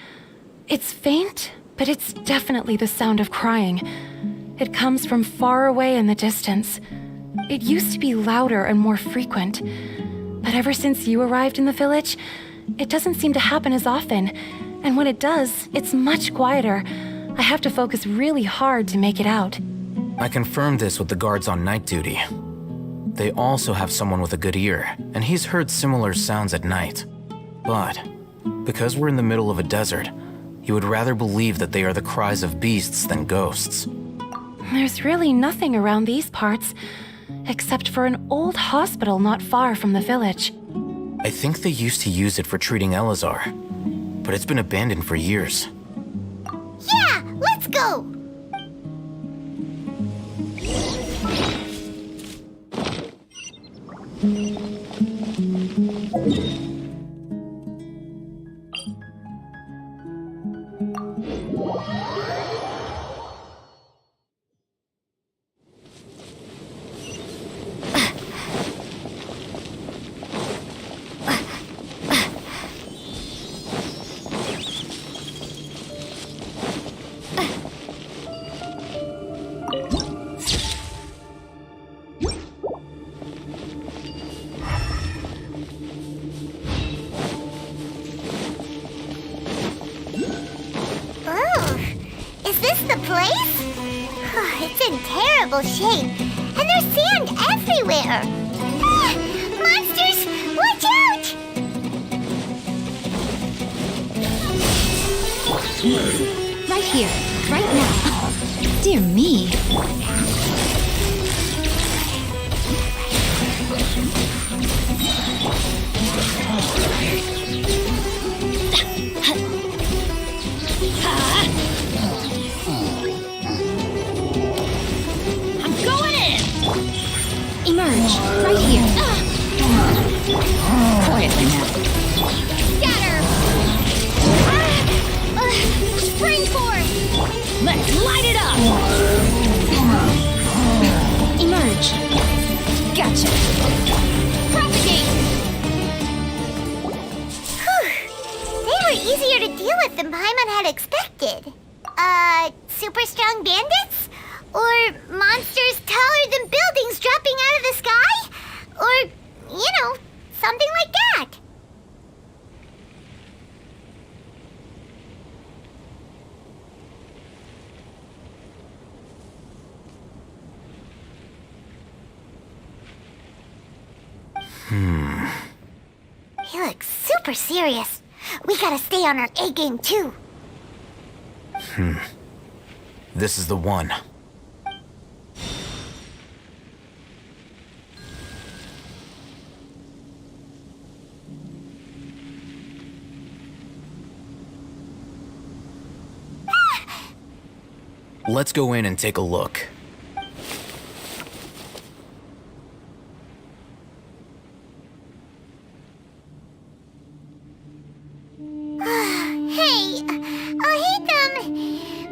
It's faint, but it's definitely the sound of crying. It comes from far away in the distance. It used to be louder and more frequent. But ever since you arrived in the village, it doesn't seem to happen as often. And when it does, it's much quieter. I have to focus really hard to make it out. I confirmed this with the guards on night duty. They also have someone with a good ear, and he's heard similar sounds at night. But, because we're in the middle of a desert, he would rather believe that they are the cries of beasts than ghosts. There's really nothing around these parts, except for an old hospital not far from the village. I think they used to use it for treating Elazar, but it's been abandoned for years. Yeah, let's go! Shape, and there's sand everywhere. Ah, monsters, watch out! Right here, right now. Dear me. Emerge, right here. Quietly now. Scatter! Spring force! Let's light it up! Emerge. Gotcha. Propagate! They were easier to deal with than Paimon had expected. Super strong bandits? Or monsters taller than buildings dropping out of the sky? Or, something like that. He looks super serious. We gotta stay on our A game too. This is the one. Let's go in and take a look. Hey, Ethan!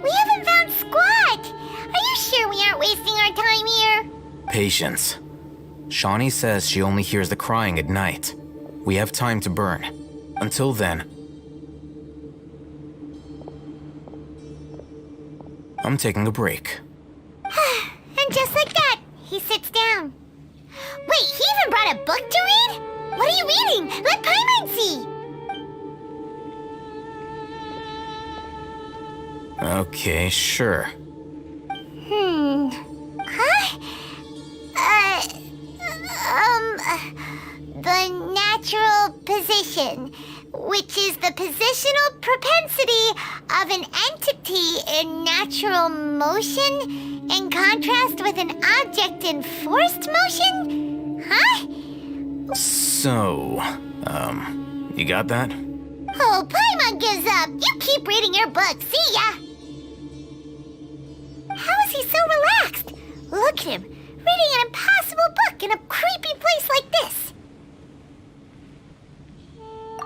We haven't found squat! Are you sure we aren't wasting our time here? Patience. Shawnee says she only hears the crying at night. We have time to burn. Until then, I'm taking a break. And just like that, he sits down. Wait, he even brought a book to read? What are you reading? Let Paimon see! Okay, sure. Huh? The natural position, which is the positional propensity of an entity in natural motion in contrast with an object in forced motion? Huh? So, you got that? Oh, Paimon gives up. You keep reading your book. See ya! How is he so relaxed? Look at him, reading an impossible book in a creepy place like this.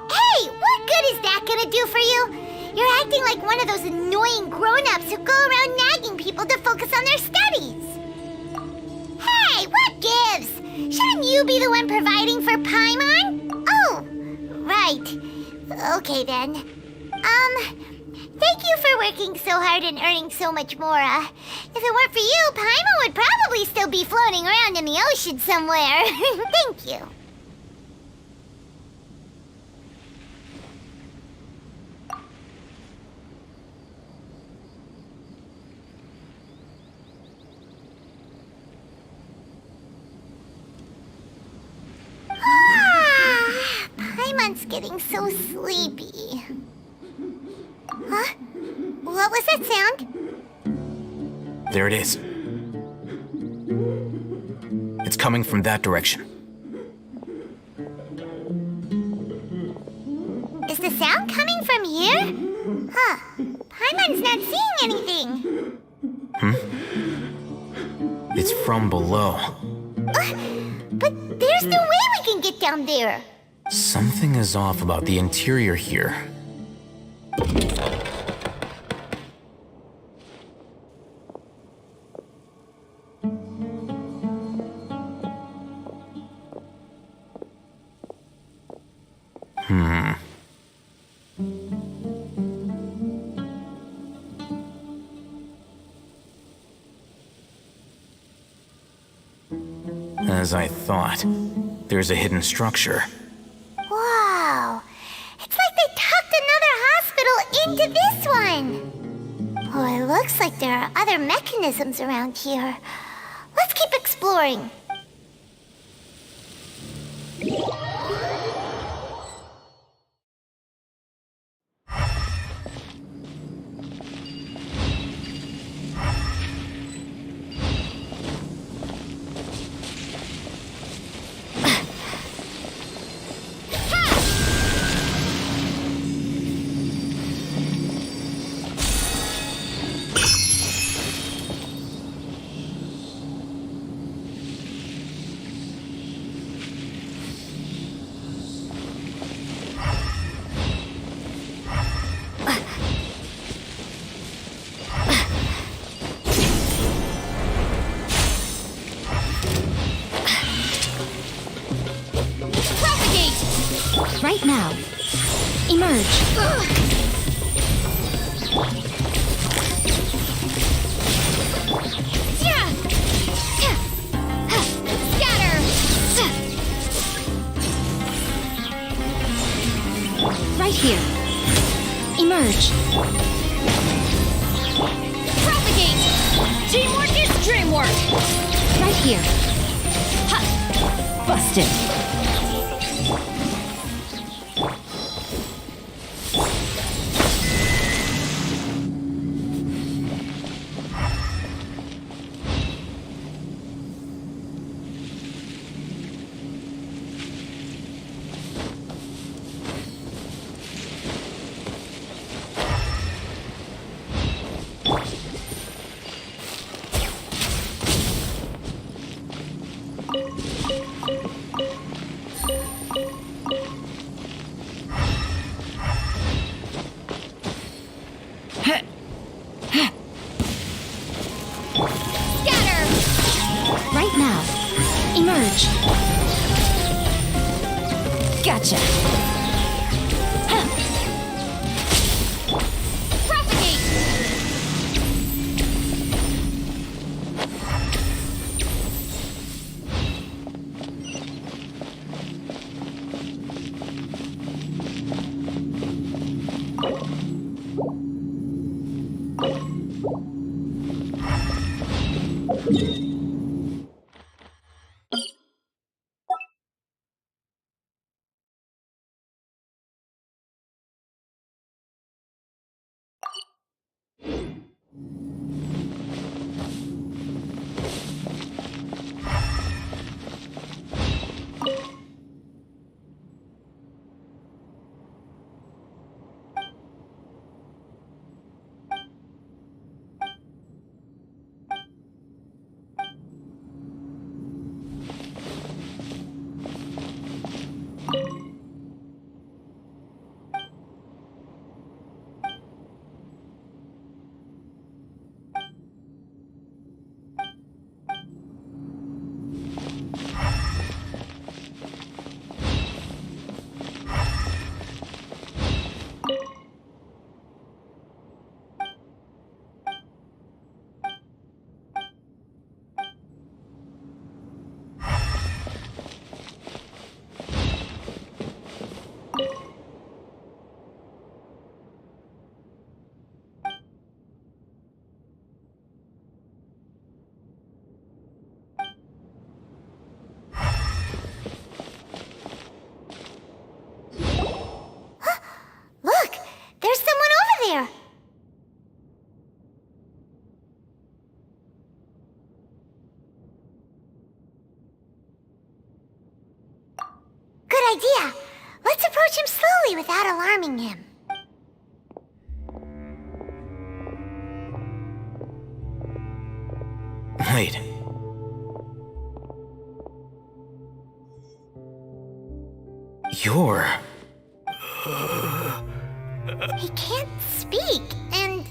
Hey, what good is that gonna do for you? You're acting like one of those annoying grown-ups who go around nagging people to focus on their studies. Hey, what gives? Shouldn't you be the one providing for Paimon? Oh, right. Okay then. Thank you for working so hard and earning so much more. If it weren't for you, Paimon would probably still be floating around in the ocean somewhere. Thank you. Paimon's getting so sleepy. Huh? What was that sound? There it is. It's coming from that direction. Is the sound coming from here? Huh. Paimon's not seeing anything. It's from below. But there's no way we can get down there. Something is off about the interior here. As I thought, there's a hidden structure. Wow. It's like they tucked another hospital into this one. Oh, it looks like there are other mechanisms around here. Let's keep exploring. Right now. Emerge. Scatter! Right here. Emerge. Propagate! Teamwork is dreamwork! Right here. Ha! Busted. Scatter! Right now. Emerge. Gotcha. Propagate! Look! There's someone over there! Good idea! Let's approach him slowly without alarming him. Wait. You're... He can't speak, and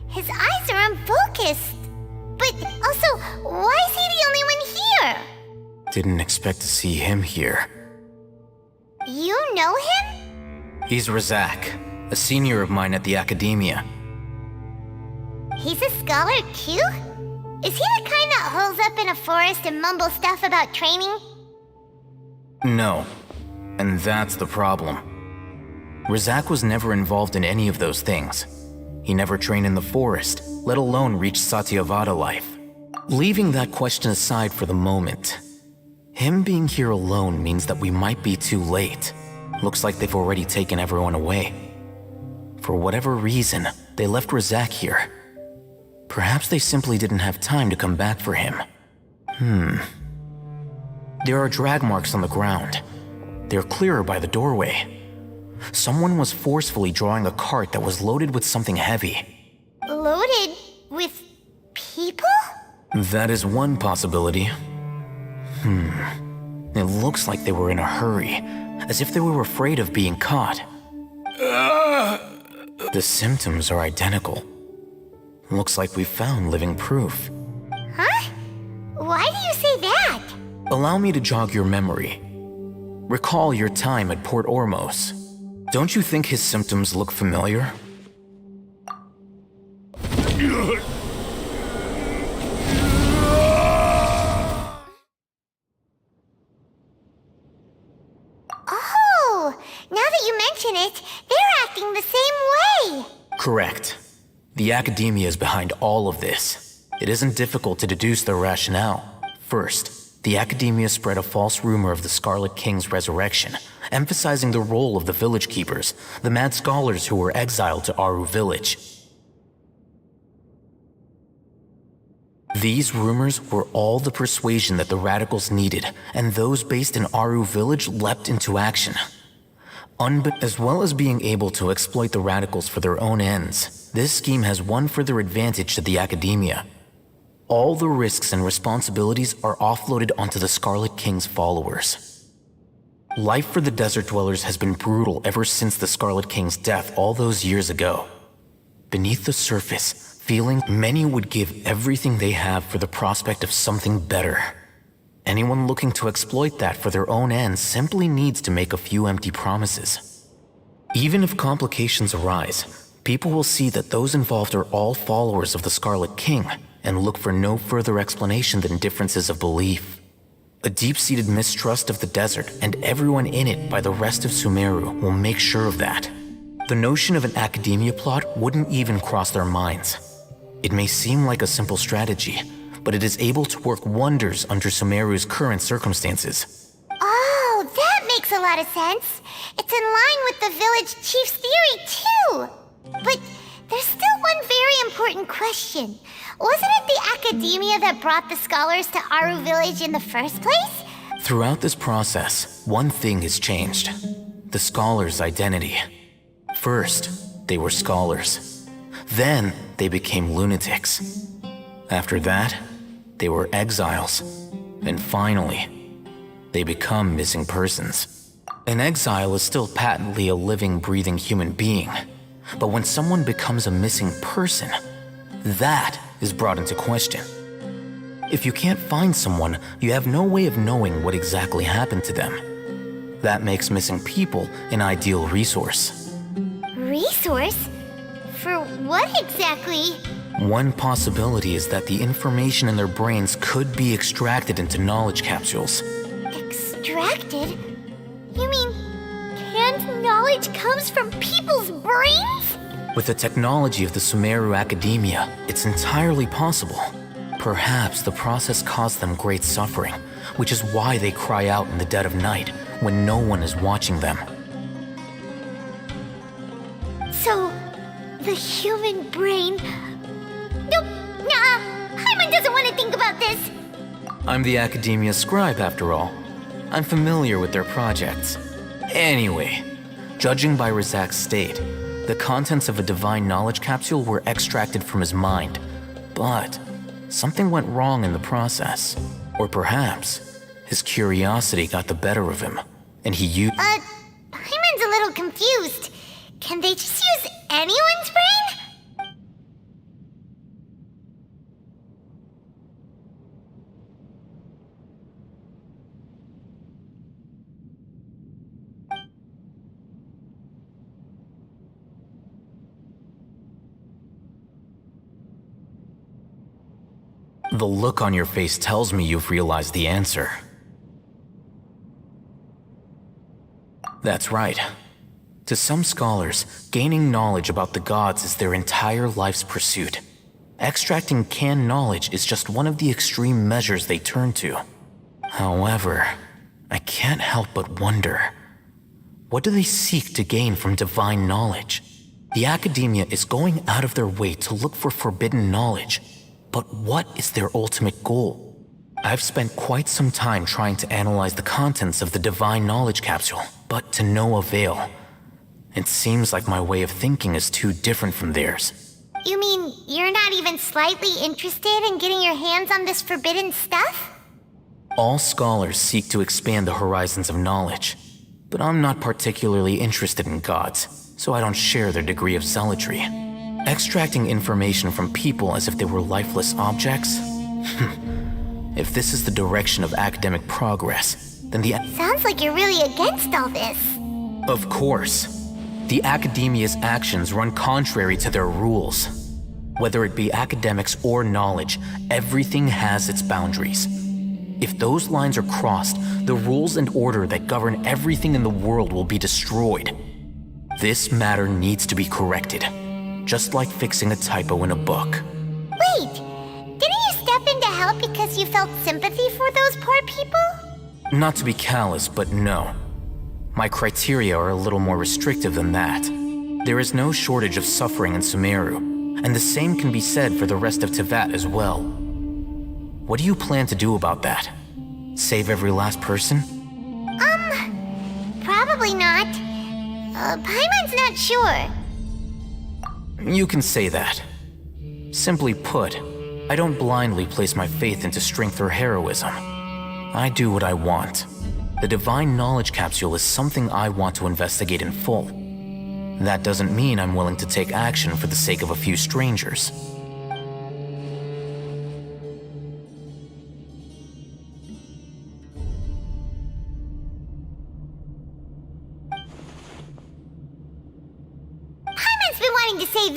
his eyes are unfocused. But also, why is he the only one here? Didn't expect to see him here. You know him? He's Razak, a senior of mine at the Academia. He's a scholar too? Is he the kind that holes up in a forest and mumbles stuff about training? No. And that's the problem. Razak was never involved in any of those things. He never trained in the forest, let alone reach Satyavada life. Leaving that question aside for the moment, him being here alone means that we might be too late. Looks like they've already taken everyone away. For whatever reason, they left Razak here. Perhaps they simply didn't have time to come back for him. There are drag marks on the ground. They're clearer by the doorway. Someone was forcefully drawing a cart that was loaded with something heavy. Loaded with people? That is one possibility. It looks like they were in a hurry, as if they were afraid of being caught. The symptoms are identical. Looks like we found living proof. Huh? Why do you say that? Allow me to jog your memory. Recall your time at Port Ormos. Don't you think his symptoms look familiar? Oh, now that you mention it, they're acting the same way. Correct. The Academia is behind all of this. It isn't difficult to deduce their rationale. First, the Academia spread a false rumor of the Scarlet King's resurrection, emphasizing the role of the village keepers, the mad scholars who were exiled to Aru village. These rumors were all the persuasion that the radicals needed, and those based in Aru village leapt into action. As well as being able to exploit the radicals for their own ends, this scheme has one further advantage to the Academia. All the risks and responsibilities are offloaded onto the Scarlet King's followers. Life for the desert dwellers has been brutal ever since the Scarlet King's death all those years ago. Beneath the surface, feeling many would give everything they have for the prospect of something better. Anyone looking to exploit that for their own ends simply needs to make a few empty promises. Even if complications arise, people will see that those involved are all followers of the Scarlet King and look for no further explanation than differences of belief. A deep-seated mistrust of the desert and everyone in it by the rest of Sumeru will make sure of that. The notion of an academia plot wouldn't even cross their minds. It may seem like a simple strategy, but it is able to work wonders under Sumeru's current circumstances. Oh, that makes a lot of sense. It's in line with the village chief's theory, too. But there's still one very important question. Wasn't it the academia that brought the scholars to Aru Village in the first place? Throughout this process, one thing has changed. The scholars' identity. First, they were scholars. Then, they became lunatics. After that, they were exiles. And finally, they become missing persons. An exile is still patently a living, breathing human being. But when someone becomes a missing person, that is brought into question. If you can't find someone, you have no way of knowing what exactly happened to them. That makes missing people an ideal resource. Resource? For what exactly? One possibility is that the information in their brains could be extracted into knowledge capsules. Extracted? You mean canned knowledge comes from people's brains? With the technology of the Sumeru Academia, it's entirely possible. Perhaps the process caused them great suffering, which is why they cry out in the dead of night when no one is watching them. So, the human brain... Nope, nah, Paimon doesn't want to think about this. I'm the Academia scribe, after all. I'm familiar with their projects. Anyway, judging by Razak's state, the contents of a divine knowledge capsule were extracted from his mind. But something went wrong in the process. Or perhaps his curiosity got the better of him, and he used... Paimon's a little confused. Can they just use anyone's brain? The look on your face tells me you've realized the answer. That's right. To some scholars, gaining knowledge about the gods is their entire life's pursuit. Extracting canned knowledge is just one of the extreme measures they turn to. However, I can't help but wonder, what do they seek to gain from divine knowledge? The Academia is going out of their way to look for forbidden knowledge. But what is their ultimate goal? I've spent quite some time trying to analyze the contents of the divine knowledge capsule, but to no avail. It seems like my way of thinking is too different from theirs. You mean you're not even slightly interested in getting your hands on this forbidden stuff? All scholars seek to expand the horizons of knowledge, but I'm not particularly interested in gods, so I don't share their degree of zealotry. Extracting information from people as if they were lifeless objects? If this is the direction of academic progress, then the... Sounds like you're really against all this. Of course. The Academia's actions run contrary to their rules. Whether it be academics or knowledge, everything has its boundaries. If those lines are crossed, the rules and order that govern everything in the world will be destroyed. This matter needs to be corrected. Just like fixing a typo in a book. Wait, didn't you step in to help because you felt sympathy for those poor people? Not to be callous, but no. My criteria are a little more restrictive than that. There is no shortage of suffering in Sumeru, and the same can be said for the rest of Teyvat as well. What do you plan to do about that? Save every last person? Probably not. Paimon's not sure. You can say that. Simply put, I don't blindly place my faith into strength or heroism. I do what I want. The divine knowledge capsule is something I want to investigate in full. That doesn't mean I'm willing to take action for the sake of a few strangers.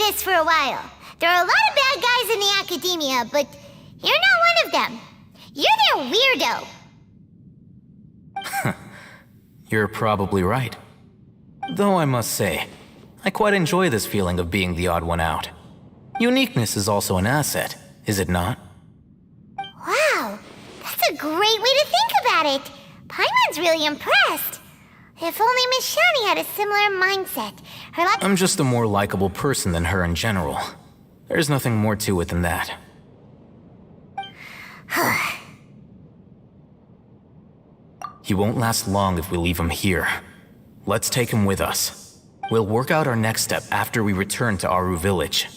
this for a while. There are a lot of bad guys in the academia, but you're not one of them. You're their weirdo. You're probably right. Though I must say, I quite enjoy this feeling of being the odd one out. Uniqueness is also an asset, is it not? Wow, that's a great way to think about it. Paimon's really impressed. If only Miss Shani had a similar mindset. I'm just a more likable person than her in general. There's nothing more to it than that. He won't last long if we leave him here. Let's take him with us. We'll work out our next step after we return to Aru Village.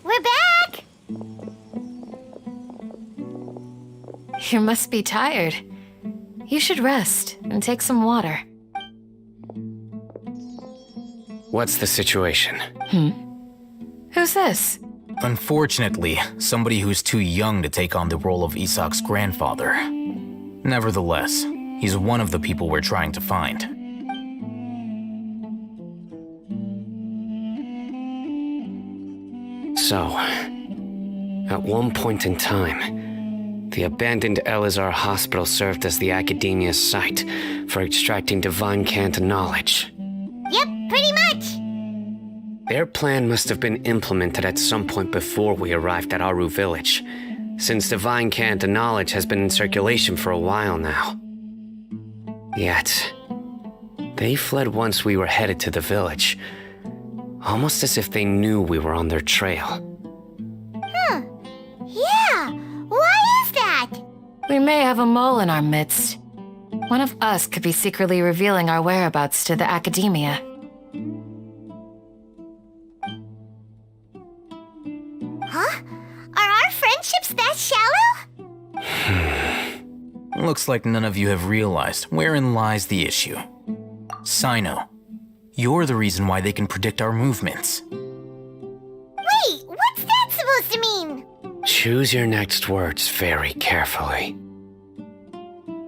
We're back! You must be tired. You should rest and take some water. What's the situation? Who's this? Unfortunately, somebody who's too young to take on the role of Isak's grandfather. Nevertheless, he's one of the people we're trying to find. So, at one point in time, the abandoned Elazar Hospital served as the Academia's site for extracting divine cant knowledge. Yep, pretty much. Their plan must have been implemented at some point before we arrived at Aru Village, since divine cant knowledge has been in circulation for a while now. Yet, they fled once we were headed to the village, almost as if they knew we were on their trail. Yeah, why is that? We may have a mole in our midst. One of us could be secretly revealing our whereabouts to the Academia. Huh? Are our friendships that shallow? Looks like none of you have realized wherein lies the issue. Sino, you're the reason why they can predict our movements. Wait, what's that supposed to mean? Choose your next words very carefully.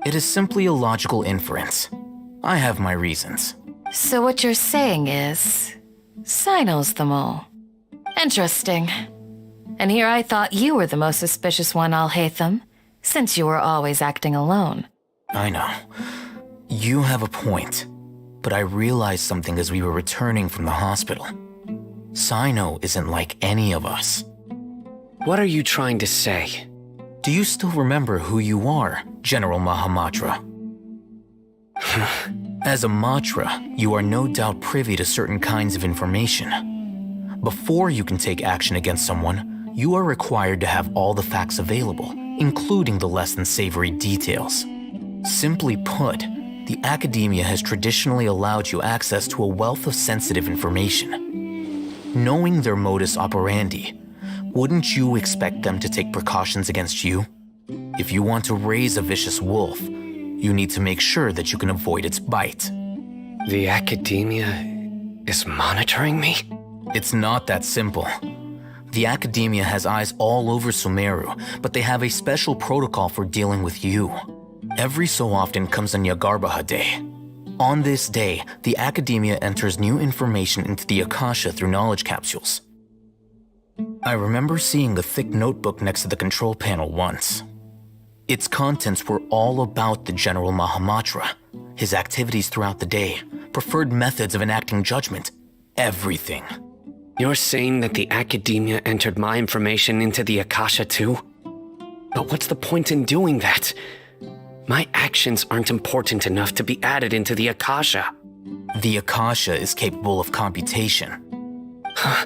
It is simply a logical inference. I have my reasons. So what you're saying is, Sino's the mole. Interesting. And here I thought you were the most suspicious one, Alhaitham, since you were always acting alone. I know. You have a point. But I realized something as we were returning from the hospital. Sino isn't like any of us. What are you trying to say? Do you still remember who you are, General Mahamatra? As a Matra, you are no doubt privy to certain kinds of information. Before you can take action against someone, you are required to have all the facts available, including the less than savory details. Simply put, the Academia has traditionally allowed you access to a wealth of sensitive information. Knowing their modus operandi, wouldn't you expect them to take precautions against you? If you want to raise a vicious wolf, you need to make sure that you can avoid its bite. The Academia is monitoring me? It's not that simple. The Academia has eyes all over Sumeru, but they have a special protocol for dealing with you. Every so often comes a Nyagarbaha Day. On this day, the Academia enters new information into the Akasha through knowledge capsules. I remember seeing a thick notebook next to the control panel once. Its contents were all about the General Mahamatra, his activities throughout the day, preferred methods of enacting judgment, everything. You're saying that the Academia entered my information into the Akasha too? But what's the point in doing that? My actions aren't important enough to be added into the Akasha. The Akasha is capable of computation. Huh?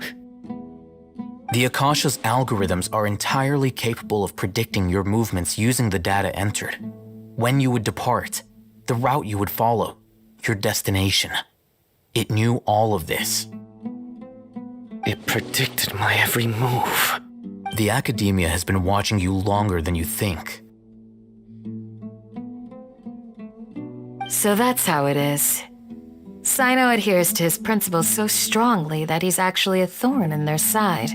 The Akasha's algorithms are entirely capable of predicting your movements using the data entered. When you would depart, the route you would follow, your destination. It knew all of this. It predicted my every move. The Academia has been watching you longer than you think. So that's how it is. Sino adheres to his principles so strongly that he's actually a thorn in their side.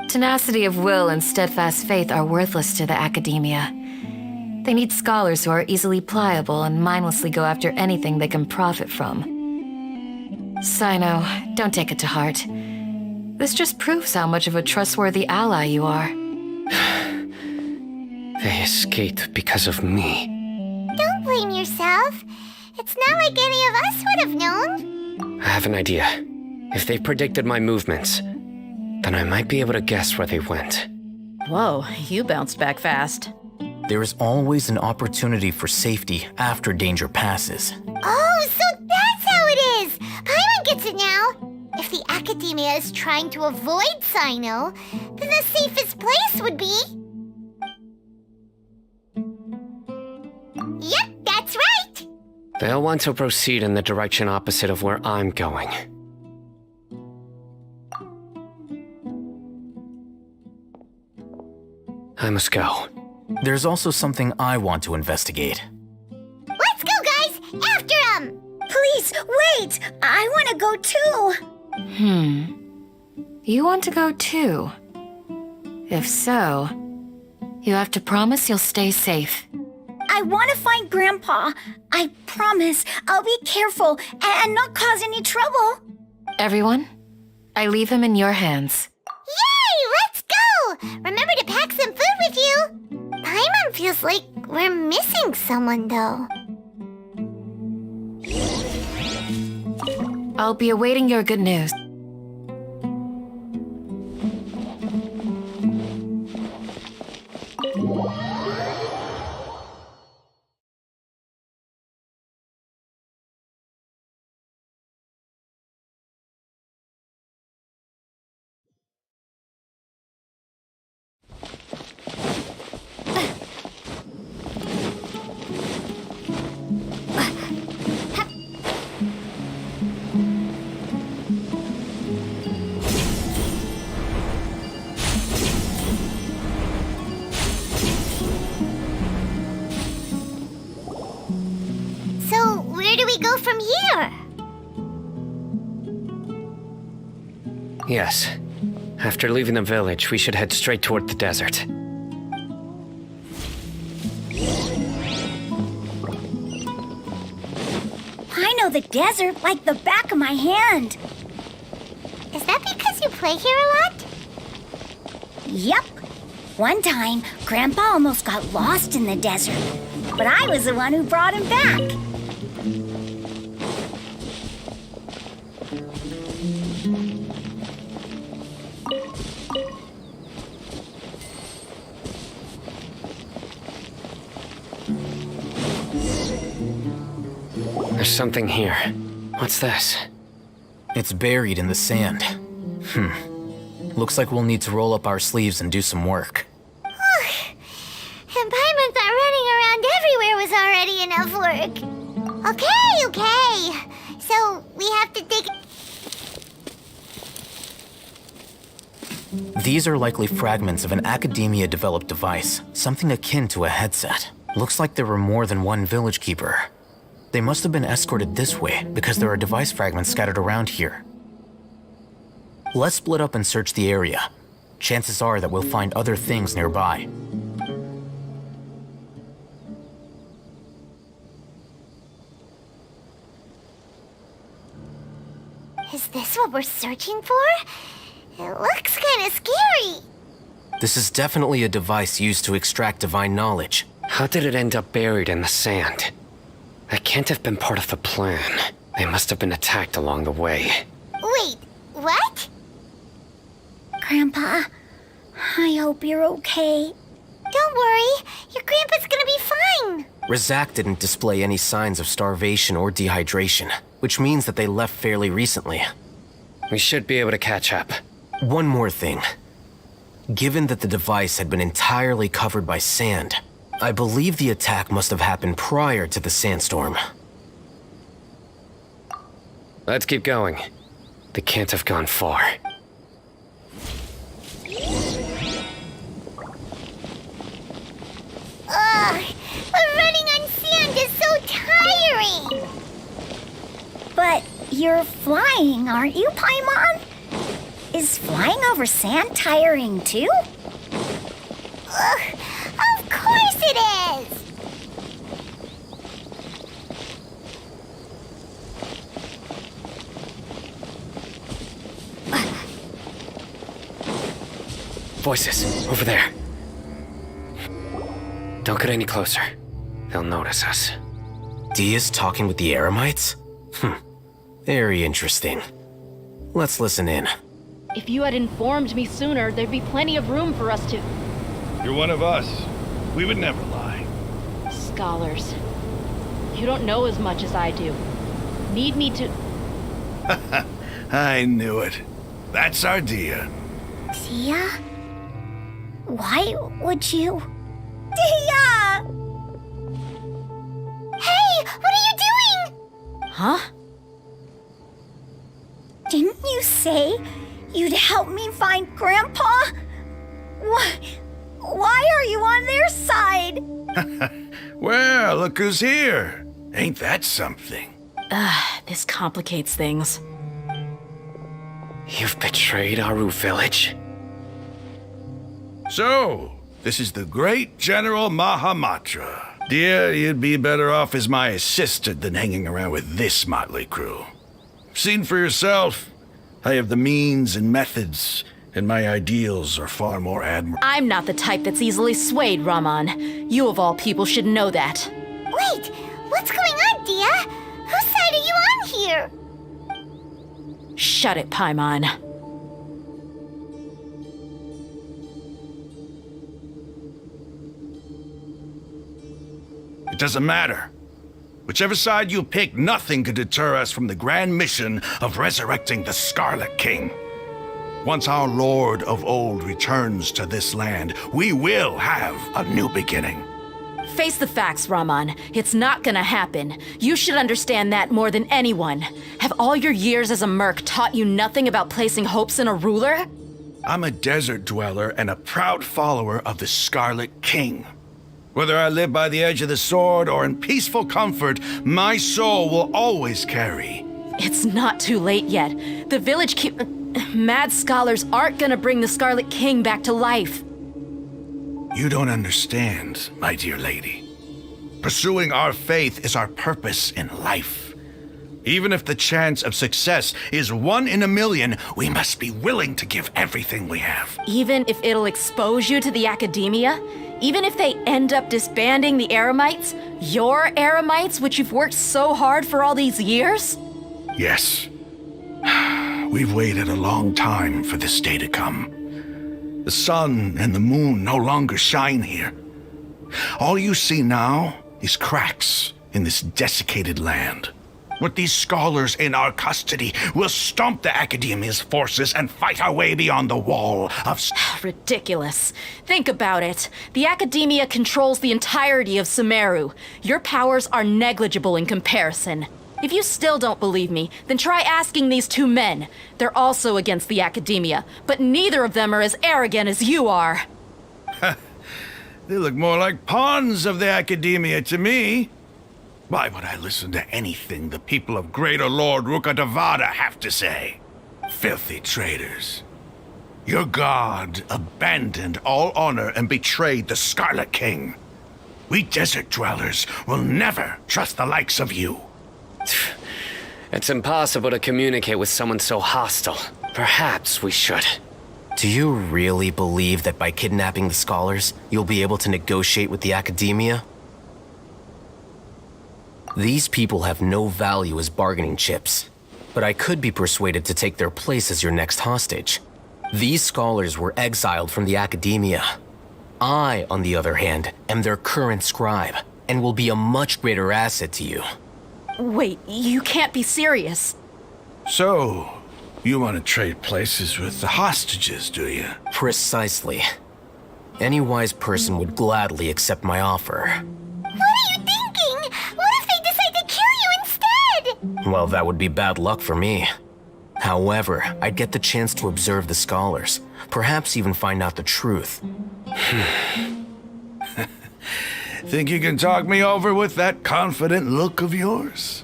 Tenacity of will and steadfast faith are worthless to the Academia. They need scholars who are easily pliable and mindlessly go after anything they can profit from. Sino, don't take it to heart. This just proves how much of a trustworthy ally you are. They escaped because of me. Don't blame yourself. It's not like any of us would have known. I have an idea. If they predicted my movements, then I might be able to guess where they went. Whoa, you bounced back fast. There is always an opportunity for safety after danger passes. Oh, so that's how it is! Paimon gets it now! If the Academia is trying to avoid Sino, then the safest place would be... Yep, that's right! They'll want to proceed in the direction opposite of where I'm going. I must go. There's also something I want to investigate. Let's go, guys! After him! Please, wait! I want to go too! You want to go too? If so, you have to promise you'll stay safe. I want to find Grandpa. I promise I'll be careful and not cause any trouble. Everyone, I leave him in your hands. Yay! Let's go! Remember to pack some food with you! Paimon feels like we're missing someone, though. I'll be awaiting your good news. So, where do we go from here? Yes. After leaving the village, we should head straight toward the desert. I know the desert like the back of my hand. Is that because you play here a lot? Yep. One time, Grandpa almost got lost in the desert, but I was the one who brought him back. There's something here. What's this? It's buried in the sand. Looks like we'll need to roll up our sleeves and do some work. And Paimon thought running around everywhere was already enough work. Okay. So, we have to dig... These are likely fragments of an Academia-developed device, something akin to a headset. Looks like there were more than one village keeper. They must have been escorted this way because there are device fragments scattered around here. Let's split up and search the area. Chances are that we'll find other things nearby. Is this what we're searching for? It looks kind of scary. This is definitely a device used to extract divine knowledge. How did it end up buried in the sand? That can't have been part of the plan. They must have been attacked along the way. Wait, what? Grandpa, I hope you're okay. Don't worry, your grandpa's gonna be fine. Razak didn't display any signs of starvation or dehydration, which means that they left fairly recently. We should be able to catch up. One more thing. Given that the device had been entirely covered by sand, I believe the attack must have happened prior to the sandstorm. Let's keep going. They can't have gone far. Ugh, running on sand is so tiring. But you're flying, aren't you, Paimon? Is flying over sand tiring too? Ugh, of course it is. Voices, over there. Don't get any closer. They'll notice us. Dia's talking with the Eremites? Very interesting. Let's listen in. If you had informed me sooner, there'd be plenty of room for us to... You're one of us. We would never lie. Scholars. You don't know as much as I do. Need me to... I knew it. That's our Dia. Dia? Why would you? Dia! Hey, what are you doing? Huh? Didn't you say you'd help me find Grandpa? Why are you on their side? Well, look who's here. Ain't that something? This complicates things. You've betrayed Aru Village? So, this is the great General Mahamatra. Dear, you'd be better off as my assistant than hanging around with this motley crew. Seen for yourself, I have the means and methods, and my ideals are far more admirable. I'm not the type that's easily swayed, Raman. You of all people should know that. Wait, what's going on, Dia? Whose side are you on here? Shut it, Paimon. It doesn't matter. Whichever side you pick, nothing could deter us from the grand mission of resurrecting the Scarlet King. Once our Lord of Old returns to this land, we will have a new beginning. Face the facts, Raman. It's not gonna happen. You should understand that more than anyone. Have all your years as a merc taught you nothing about placing hopes in a ruler? I'm a desert dweller and a proud follower of the Scarlet King. Whether I live by the edge of the sword or in peaceful comfort, my soul will always carry. It's not too late yet. The village Mad scholars aren't gonna bring the Scarlet King back to life. You don't understand, my dear lady. Pursuing our faith is our purpose in life. Even if the chance of success is 1 in a million, we must be willing to give everything we have. Even if it'll expose you to the academia? Even if they end up disbanding the Eremites? Your Eremites, which you've worked so hard for all these years? Yes. We've waited a long time for this day to come. The sun and the moon no longer shine here. All you see now is cracks in this desiccated land. With these scholars in our custody, we'll stomp the Academia's forces and fight our way beyond the wall of... Ridiculous. Think about it. The Academia controls the entirety of Sumeru. Your powers are negligible in comparison. If you still don't believe me, then try asking these 2 men. They're also against the Academia, but neither of them are as arrogant as you are. They look more like pawns of the Academia to me. Why would I listen to anything the people of Greater Lord Rukkhadevata have to say? Filthy traitors. Your god abandoned all honor and betrayed the Scarlet King. We desert dwellers will never trust the likes of you. It's impossible to communicate with someone so hostile. Perhaps we should. Do you really believe that by kidnapping the scholars, you'll be able to negotiate with the Academia? These people have no value as bargaining chips, but I could be persuaded to take their place as your next hostage. These scholars were exiled from the Academia. I, on the other hand, am their current scribe, and will be a much greater asset to you. Wait, you can't be serious. So, you want to trade places with the hostages, do you? Precisely. Any wise person would gladly accept my offer. What are you thinking? What if they decide to kill you instead? Well, that would be bad luck for me. However, I'd get the chance to observe the scholars, perhaps even find out the truth. Think you can talk me over with that confident look of yours?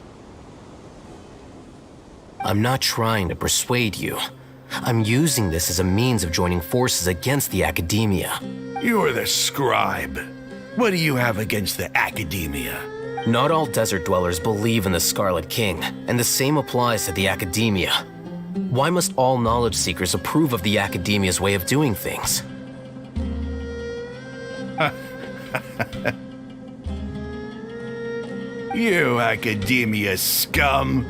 I'm not trying to persuade you. I'm using this as a means of joining forces against the Academia. You are the scribe. What do you have against the Academia? Not all desert dwellers believe in the Scarlet King, and the same applies to the Academia. Why must all knowledge seekers approve of the Academia's way of doing things? You Academia scum.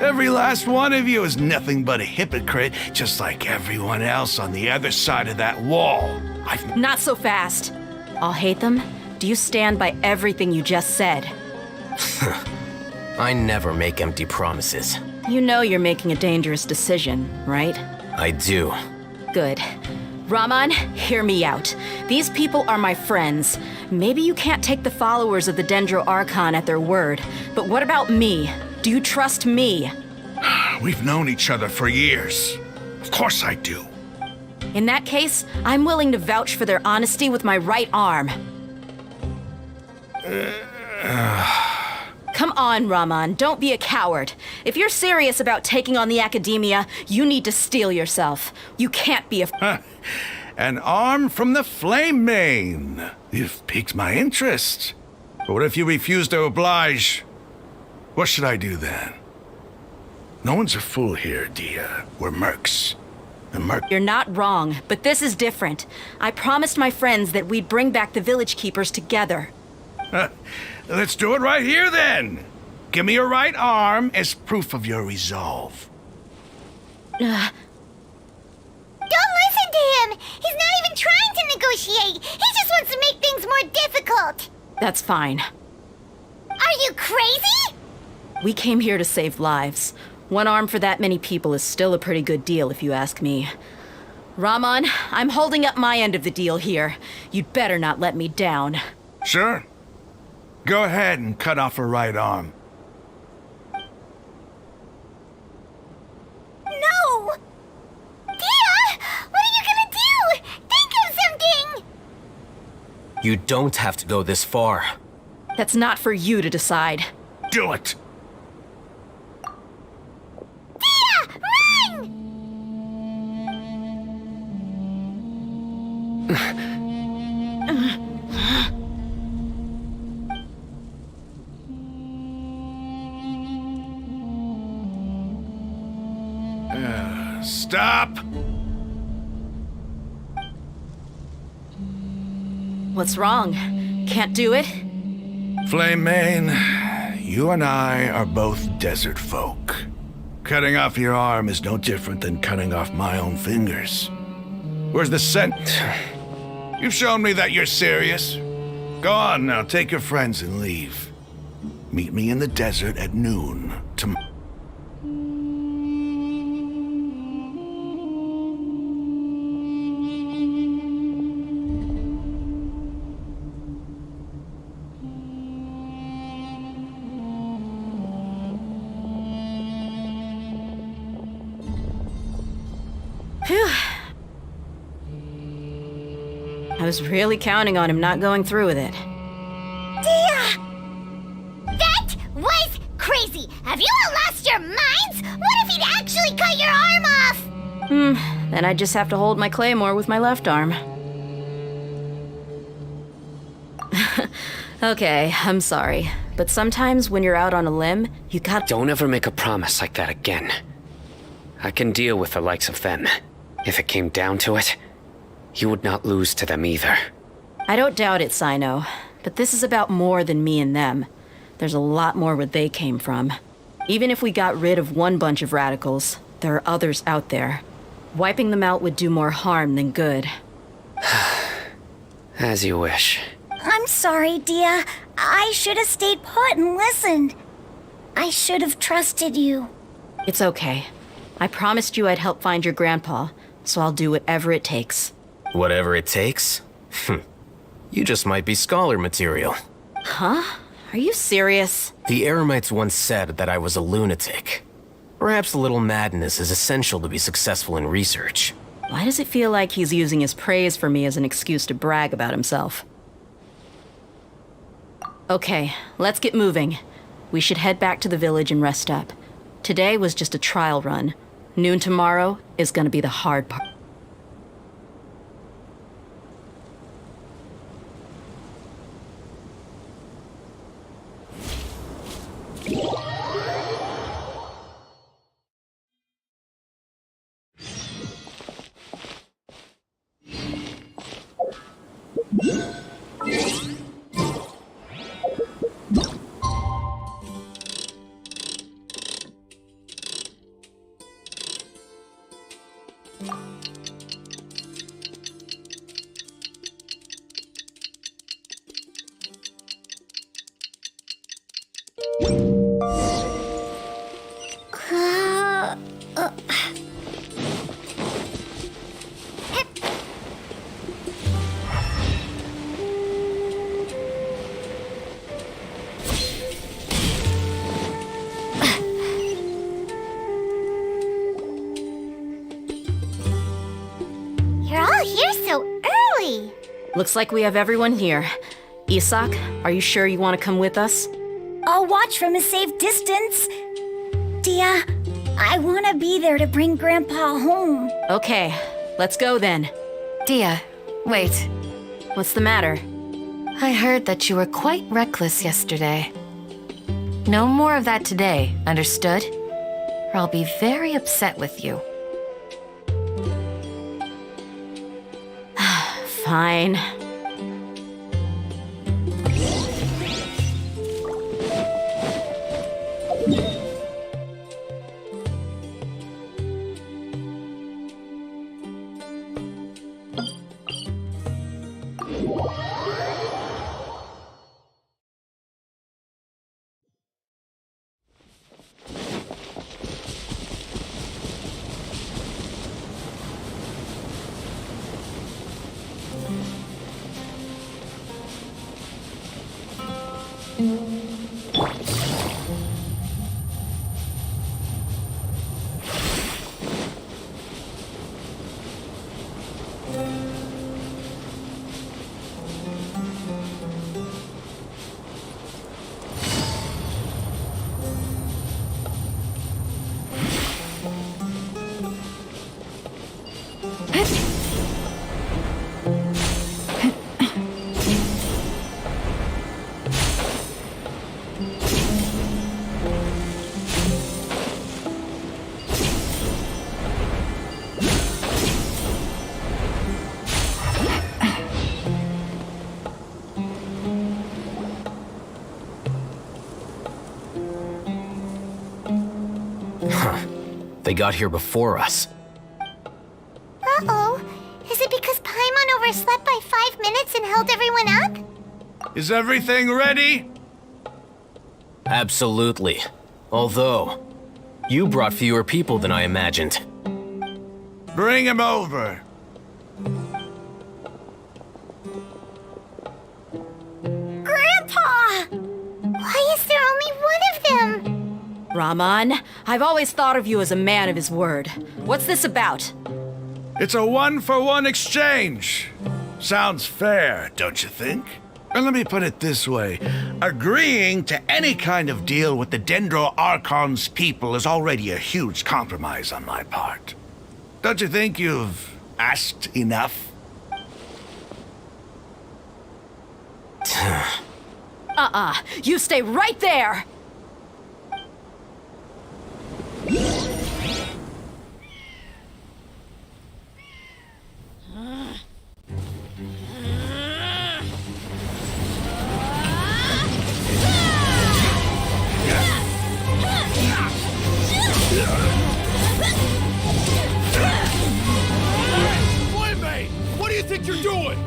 Every last one of you is nothing but a hypocrite, just like everyone else on the other side of that wall. Not so fast. I'll hate them? Do you stand by everything you just said? I never make empty promises. You know you're making a dangerous decision, right? I do. Good. Raman, hear me out. These people are my friends. Maybe you can't take the followers of the Dendro Archon at their word, but what about me? Do you trust me? We've known each other for years. Of course I do. In that case, I'm willing to vouch for their honesty with my right arm. Come on, Raman, don't be a coward. If you're serious about taking on the Academia, you need to steel yourself. You can't be a... An arm from the Flame Mane. You've piqued my interest. But what if you refuse to oblige? What should I do then? No one's a fool here, Dia. We're mercs. You're not wrong, but this is different. I promised my friends that we'd bring back the Village Keepers together. Let's do it right here, then. Give me your right arm as proof of your resolve. Don't listen to him! He's not even trying to negotiate! He just wants to make things more difficult! That's fine. Are you crazy? We came here to save lives. One arm for that many people is still a pretty good deal, if you ask me. Raman, I'm holding up my end of the deal here. You'd better not let me down. Sure. Go ahead and cut off her right arm. No! Dia! What are you gonna do? Think of something! You don't have to go this far. That's not for you to decide. Do it! Dia! Run! Stop! What's wrong? Can't do it? Flame Mane, you and I are both desert folk. Cutting off your arm is no different than cutting off my own fingers. Where's the scent? You've shown me that you're serious. Go on now, take your friends and leave. Meet me in the desert at noon tomorrow. I was really counting on him not going through with it. Dia! That was crazy! Have you all lost your minds? What if he'd actually cut your arm off? Then I'd just have to hold my claymore with my left arm. Okay, I'm sorry. But sometimes when you're out on a limb, you got— Don't ever make a promise like that again. I can deal with the likes of them. If it came down to it, you would not lose to them either. I don't doubt it, Sino. But this is about more than me and them. There's a lot more where they came from. Even if we got rid of one bunch of radicals, there are others out there. Wiping them out would do more harm than good. As you wish. I'm sorry, Dia. I should have stayed put and listened. I should have trusted you. It's okay. I promised you I'd help find your grandpa, so I'll do whatever it takes. Whatever it takes? You just might be scholar material. Huh? Are you serious? The Eremites once said that I was a lunatic. Perhaps a little madness is essential to be successful in research. Why does it feel like he's using his praise for me as an excuse to brag about himself? Okay, let's get moving. We should head back to the village and rest up. Today was just a trial run. Noon tomorrow is gonna be the hard part. Looks like we have everyone here. Isak, are you sure you want to come with us? I'll watch from a safe distance. Dia, I want to be there to bring Grandpa home. Okay, let's go then. Dia, wait. What's the matter? I heard that you were quite reckless yesterday. No more of that today, understood? Or I'll be very upset with you. Fine. They got here before us. Uh-oh. Is it because Paimon overslept by 5 minutes and held everyone up? Is everything ready? Absolutely. Although, you brought fewer people than I imagined. Bring him over. Grandpa! Why is there only one of them? Rahman, I've always thought of you as a man of his word. What's this about? It's a 1-for-1 exchange. Sounds fair, don't you think? And let me put it this way. Agreeing to any kind of deal with the Dendro Archon's people is already a huge compromise on my part. Don't you think you've asked enough? You stay right there! Boy, what do you think you're doing?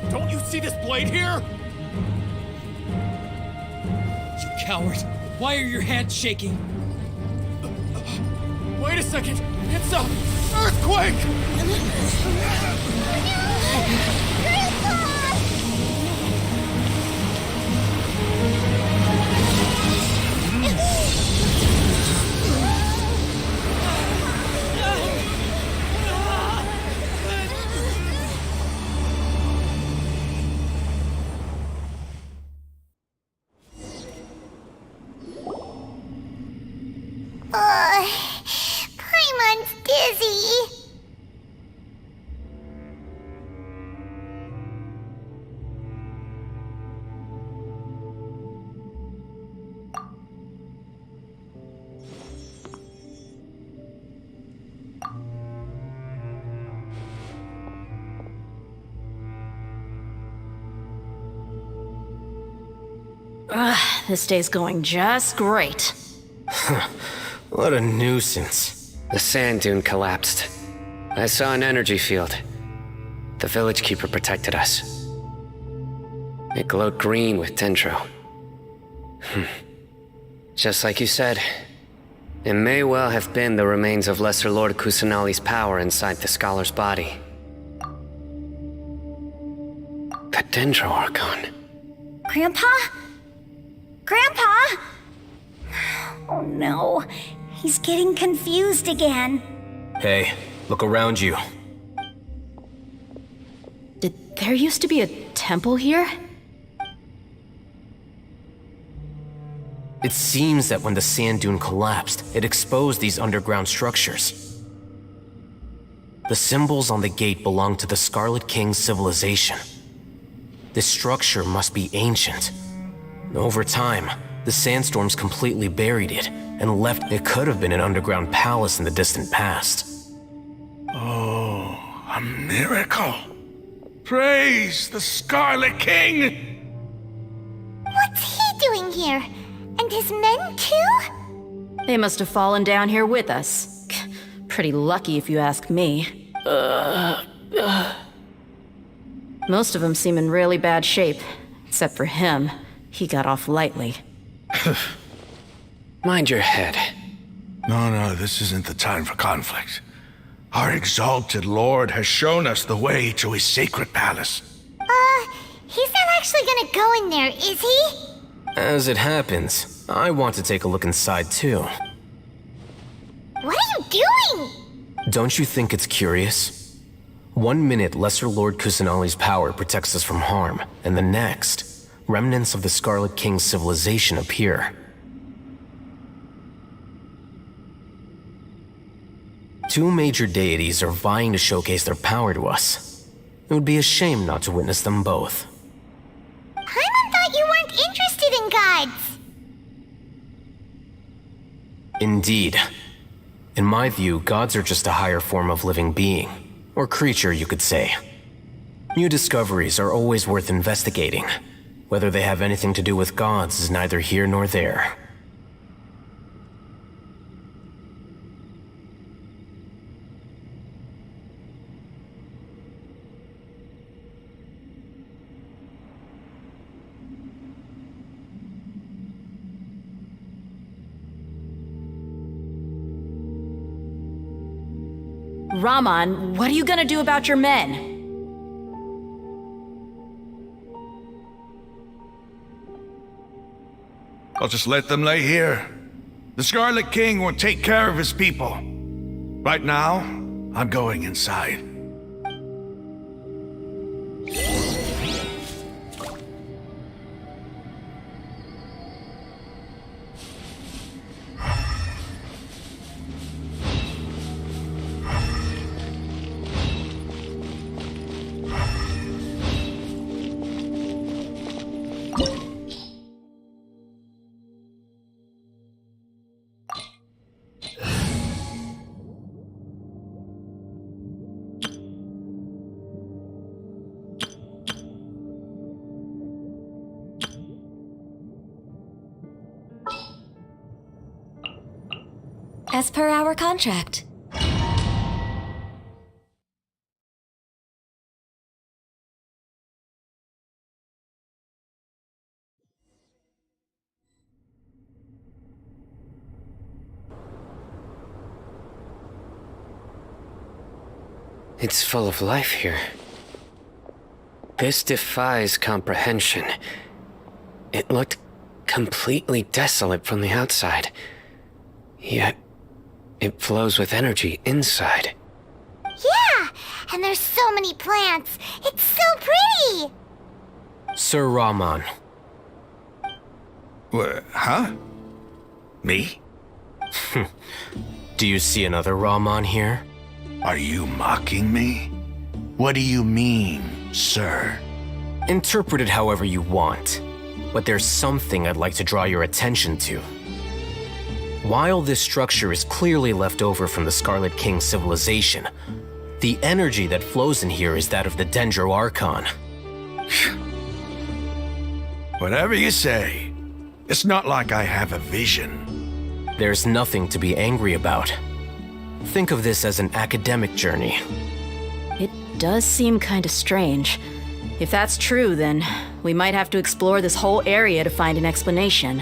Don't you see this blade here? You coward! Why are your hands shaking? Wait a second! It's a earthquake! Paimon's dizzy. This day's going just great. What a nuisance. The sand dune collapsed. I saw an energy field. The village keeper protected us. It glowed green with dendro. Just like you said, it may well have been the remains of Lesser Lord Kusanali's power inside the scholar's body. The Dendro Archon. Grandpa? Grandpa? Oh no. He's getting confused again. Hey, look around you. Did there used to be a temple here? It seems that when the sand dune collapsed, it exposed these underground structures. The symbols on the gate belong to the Scarlet King's civilization. This structure must be ancient. Over time, the sandstorms completely buried it and left it could have been an underground palace in the distant past. Oh, a miracle. Praise the Scarlet King! What's he doing here? And his men too? They must have fallen down here with us. Pretty lucky if you ask me. Most of them seem in really bad shape. Except for him. He got off lightly. Mind your head. No, this isn't the time for conflict. Our exalted lord has shown us the way to his sacred palace. He's not actually gonna go in there, is he? As it happens, I want to take a look inside too. What are you doing? Don't you think it's curious? 1 minute, Lesser Lord Kusanali's power protects us from harm, and the next, remnants of the Scarlet King's civilization appear. Two major deities are vying to showcase their power to us. It would be a shame not to witness them both. Paimon thought you weren't interested in gods. Indeed. In my view, gods are just a higher form of living being, or creature, you could say. New discoveries are always worth investigating. Whether they have anything to do with gods is neither here nor there. Raman, what are you gonna do about your men? I'll just let them lay here. The Scarlet King will take care of his people. Right now, I'm going inside. As per our contract. It's full of life here. This defies comprehension. It looked completely desolate from the outside. Yet, it flows with energy inside. Yeah, and there's so many plants. It's so pretty. Sir Raman. Huh? Me? Do you see another Raman here? Are you mocking me? What do you mean, sir? Interpret it however you want, but there's something I'd like to draw your attention to. While this structure is clearly left over from the Scarlet King civilization, the energy that flows in here is that of the Dendro Archon. Whatever you say. It's not like I have a vision. There's nothing to be angry about. Think of this as an academic journey. It does seem kinda strange. If that's true, then we might have to explore this whole area to find an explanation.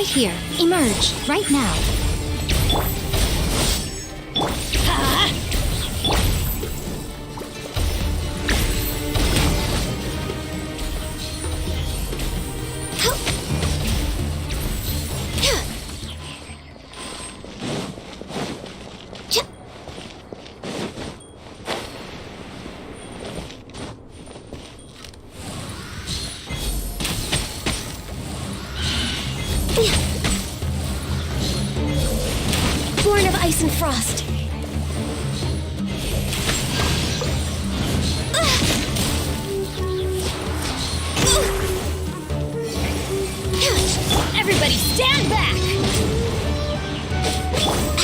Right here. Emerge. Right now. Born of ice and frost. Everybody stand back!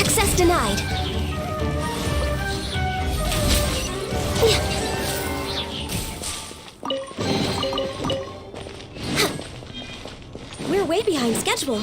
Access denied. We're way behind schedule.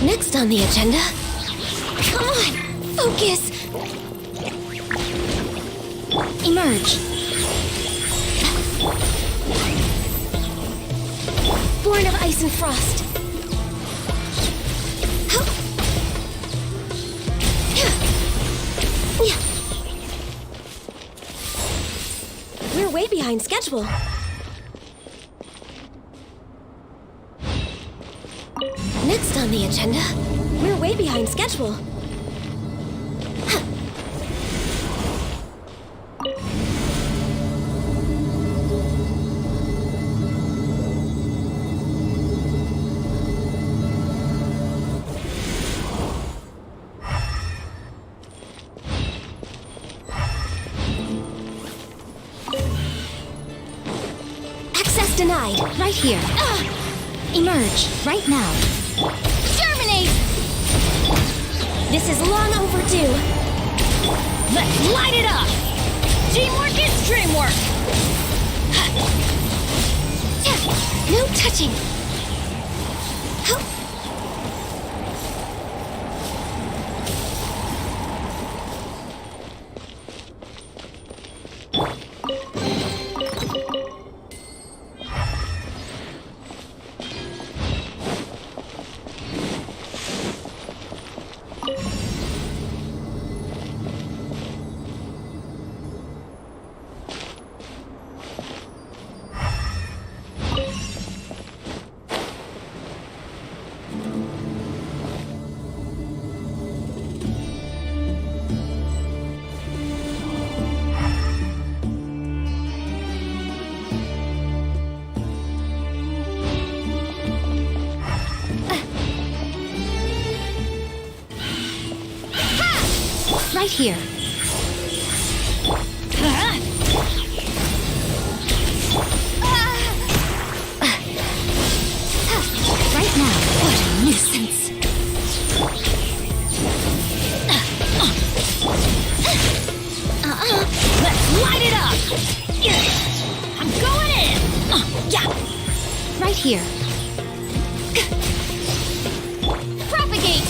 Next on the agenda. Come on, focus. Emerge. Born of ice and frost. We're way behind schedule. Next on the agenda, we're way behind schedule. Access denied. Right here. Emerge. Right now. Terminate! This is long overdue. Let's light it up! Teamwork is dreamwork! No touching! Right here. Right now. What a nuisance. Let's light it up. I'm going in. Yeah. Right here. Propagate.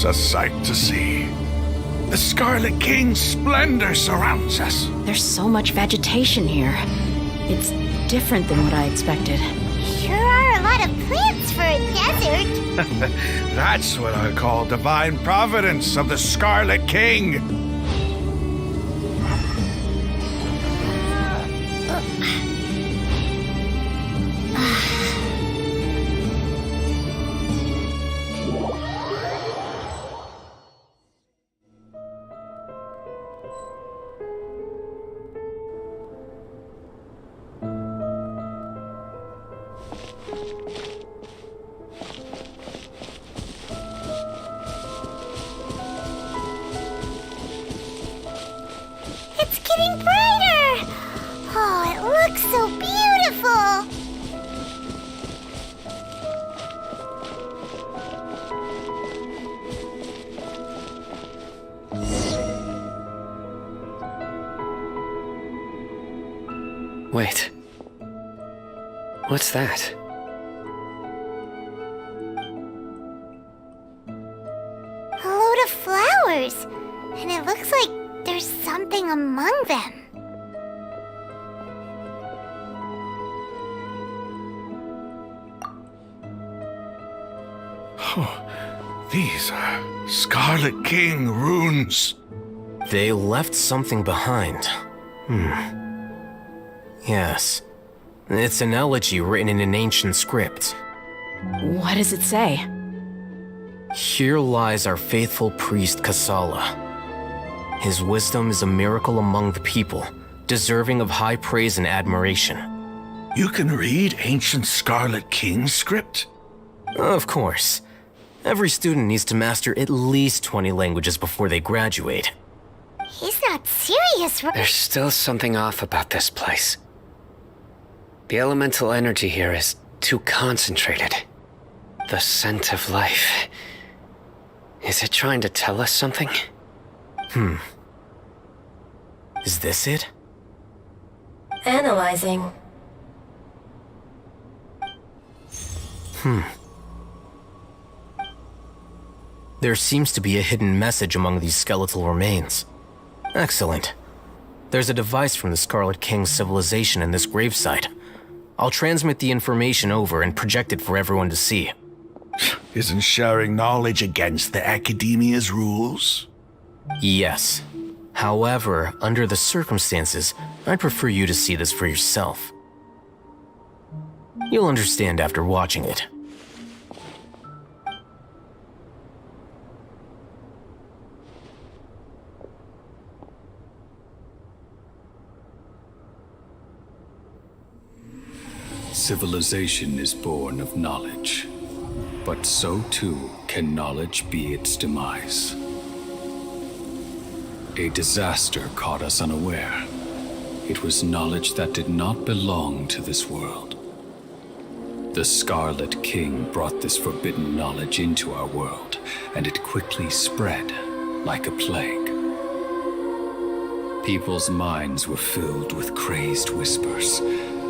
It's a sight to see. The Scarlet King's splendor surrounds us. There's so much vegetation here. It's different than what I expected. Sure are a lot of plants for a desert. That's what I call divine providence of the Scarlet King. It's getting brighter! Oh, it looks so beautiful! Wait. What's that? A load of flowers, and it looks like there's something among them. Oh, these are Scarlet King runes. They left something behind. Yes. It's an elegy written in an ancient script. What does it say? Here lies our faithful priest Kasala. His wisdom is a miracle among the people, deserving of high praise and admiration. You can read ancient Scarlet King script? Of course. Every student needs to master at least 20 languages before they graduate. He's not serious, right? There's still something off about this place. The elemental energy here is too concentrated. The scent of life. Is it trying to tell us something? Is this it? Analyzing. There seems to be a hidden message among these skeletal remains. Excellent. There's a device from the Scarlet King's civilization in this gravesite. I'll transmit the information over and project it for everyone to see. Isn't sharing knowledge against the Academia's rules? Yes. However, under the circumstances, I'd prefer you to see this for yourself. You'll understand after watching it. Civilization is born of knowledge, but so too can knowledge be its demise. A disaster caught us unaware. It was knowledge that did not belong to this world. The Scarlet King brought this forbidden knowledge into our world, and it quickly spread like a plague. People's minds were filled with crazed whispers.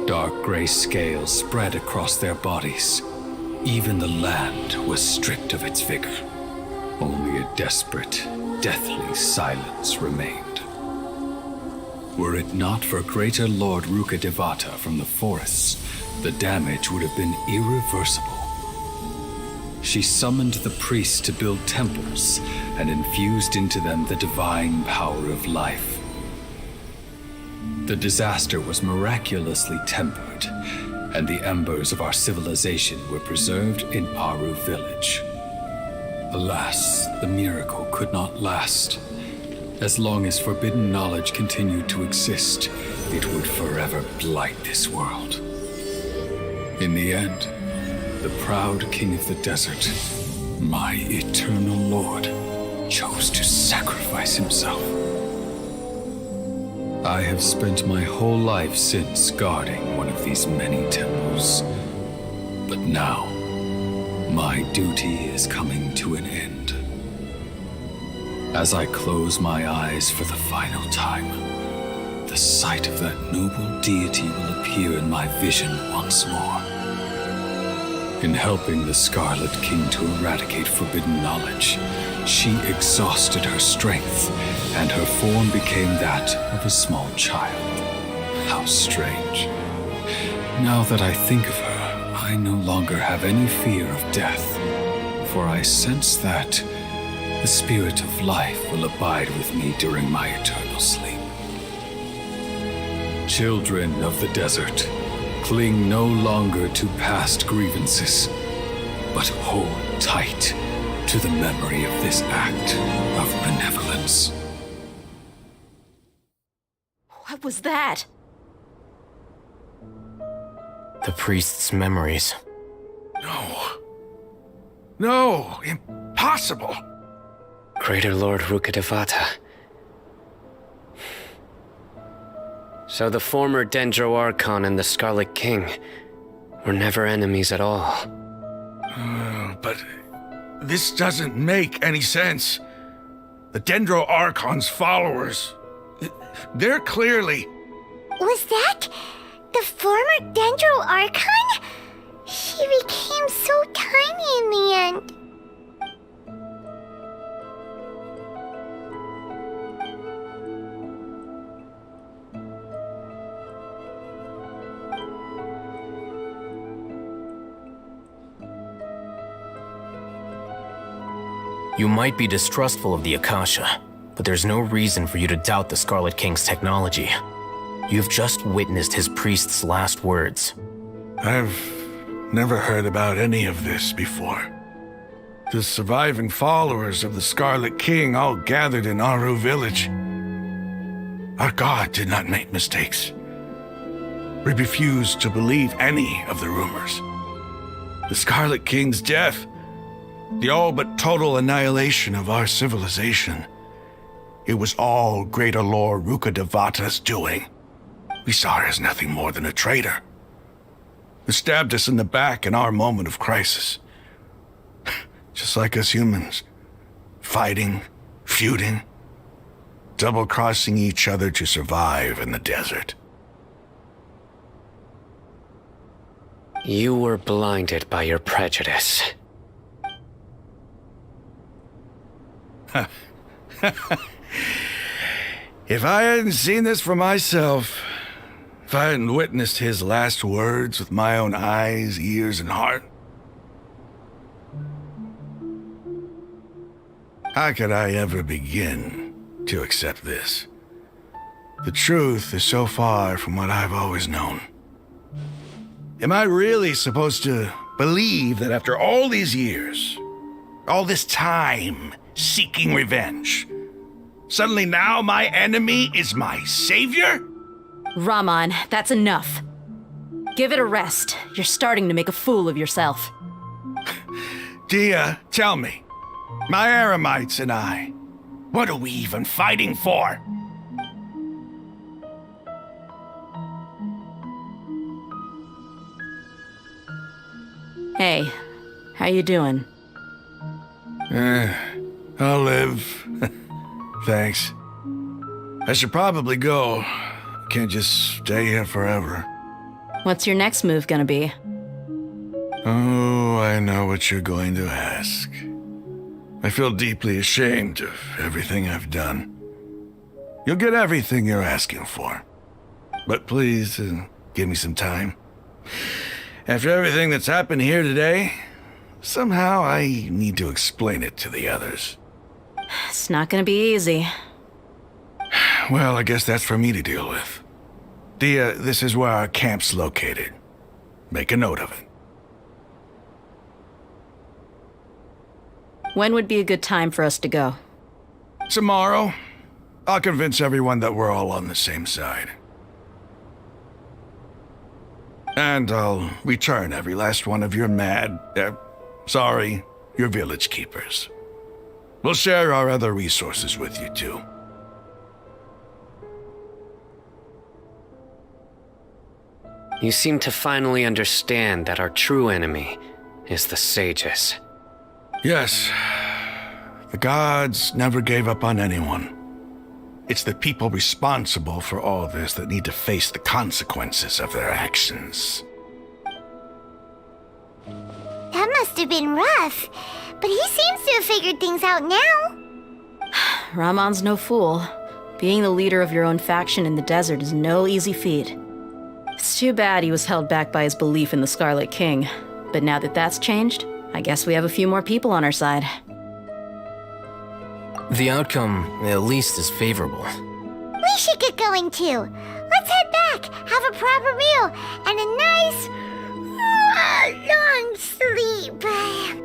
Dark gray scales spread across their bodies. Even the land was stripped of its vigor. Only a desperate, deathly silence remained. Were it not for greater Lord Rukkhadevata from the forests, the damage would have been irreversible. She summoned the priests to build temples and infused into them the divine power of life. The disaster was miraculously tempered, and the embers of our civilization were preserved in Aru village. Alas, the miracle could not last. As long as forbidden knowledge continued to exist, it would forever blight this world. In the end, the proud king of the desert, my eternal lord, chose to sacrifice himself. I have spent my whole life since guarding one of these many temples. But now, my duty is coming to an end. As I close my eyes for the final time, the sight of that noble deity will appear in my vision once more. In helping the Scarlet King to eradicate forbidden knowledge, she exhausted her strength, and her form became that of a small child. How strange. Now that I think of her, I no longer have any fear of death, for I sense that the spirit of life will abide with me during my eternal sleep. Children of the desert, cling no longer to past grievances, but hold tight to the memory of this act of benevolence. What was that? The priest's memories. No, impossible. Greater Lord Rukkhadevata. So the former Dendro Archon and the Scarlet King were never enemies at all. But this doesn't make any sense. The Dendro Archon's followers, they're clearly... Was that the former Dendro Archon? She became so tiny in the end. You might be distrustful of the Akasha, but there's no reason for you to doubt the Scarlet King's technology. You've just witnessed his priest's last words. I've never heard about any of this before. The surviving followers of the Scarlet King all gathered in Aru village. Our god did not make mistakes. We refused to believe any of the rumors. The Scarlet King's death, the all but total annihilation of our civilization, it was all Greater Lord Rukkhadevata's doing. We saw her as nothing more than a traitor, who stabbed us in the back in our moment of crisis. Just like us humans, fighting, feuding, double-crossing each other to survive in the desert. You were blinded by your prejudice. If I hadn't seen this for myself, if I hadn't witnessed his last words with my own eyes, ears, and heart, how could I ever begin to accept this? The truth is so far from what I've always known. Am I really supposed to believe that after all these years, all this time seeking revenge, suddenly now my enemy is my savior? Raman, that's enough. Give it a rest. You're starting to make a fool of yourself. Dia, tell me, my Aramites and I, what are we even fighting for? Hey, how you doing? I'll live. Thanks. I should probably go. Can't just stay here forever. What's your next move gonna be? Oh, I know what you're going to ask. I feel deeply ashamed of everything I've done. You'll get everything you're asking for. But please, give me some time. After everything that's happened here today, somehow I need to explain it to the others. It's not gonna be easy. Well, I guess that's for me to deal with. Dia, this is where our camp's located. Make a note of it. When would be a good time for us to go? Tomorrow, I'll convince everyone that we're all on the same side. And I'll return every last one of your your village keepers. We'll share our other resources with you too. You seem to finally understand that our true enemy is the sages. Yes, the gods never gave up on anyone. It's the people responsible for all this that need to face the consequences of their actions. have been rough, but he seems to have figured things out now. Ramon's no fool. Being the leader of your own faction in the desert is no easy feat. It's too bad he was held back by his belief in the Scarlet King. But now that that's changed, I guess we have a few more people on our side. The outcome, at least, is favorable. We should get going too. Let's head back, have a proper meal, and a nice, long sleep.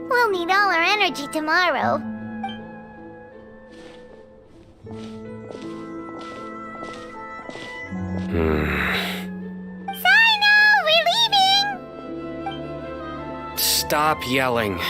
We'll need all our energy tomorrow. Sino, we're leaving! Stop yelling.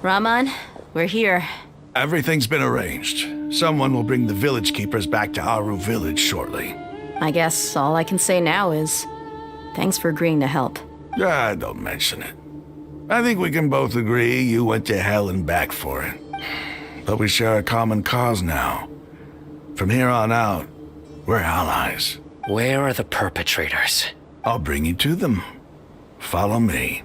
Ramon, we're here. Everything's been arranged. Someone will bring the village keepers back to Aru village shortly. I guess all I can say now is thanks for agreeing to help. Don't mention it. I think we can both agree you went to hell and back for it. But we share a common cause now. From here on out, we're allies. Where are the perpetrators? I'll bring you to them. Follow me.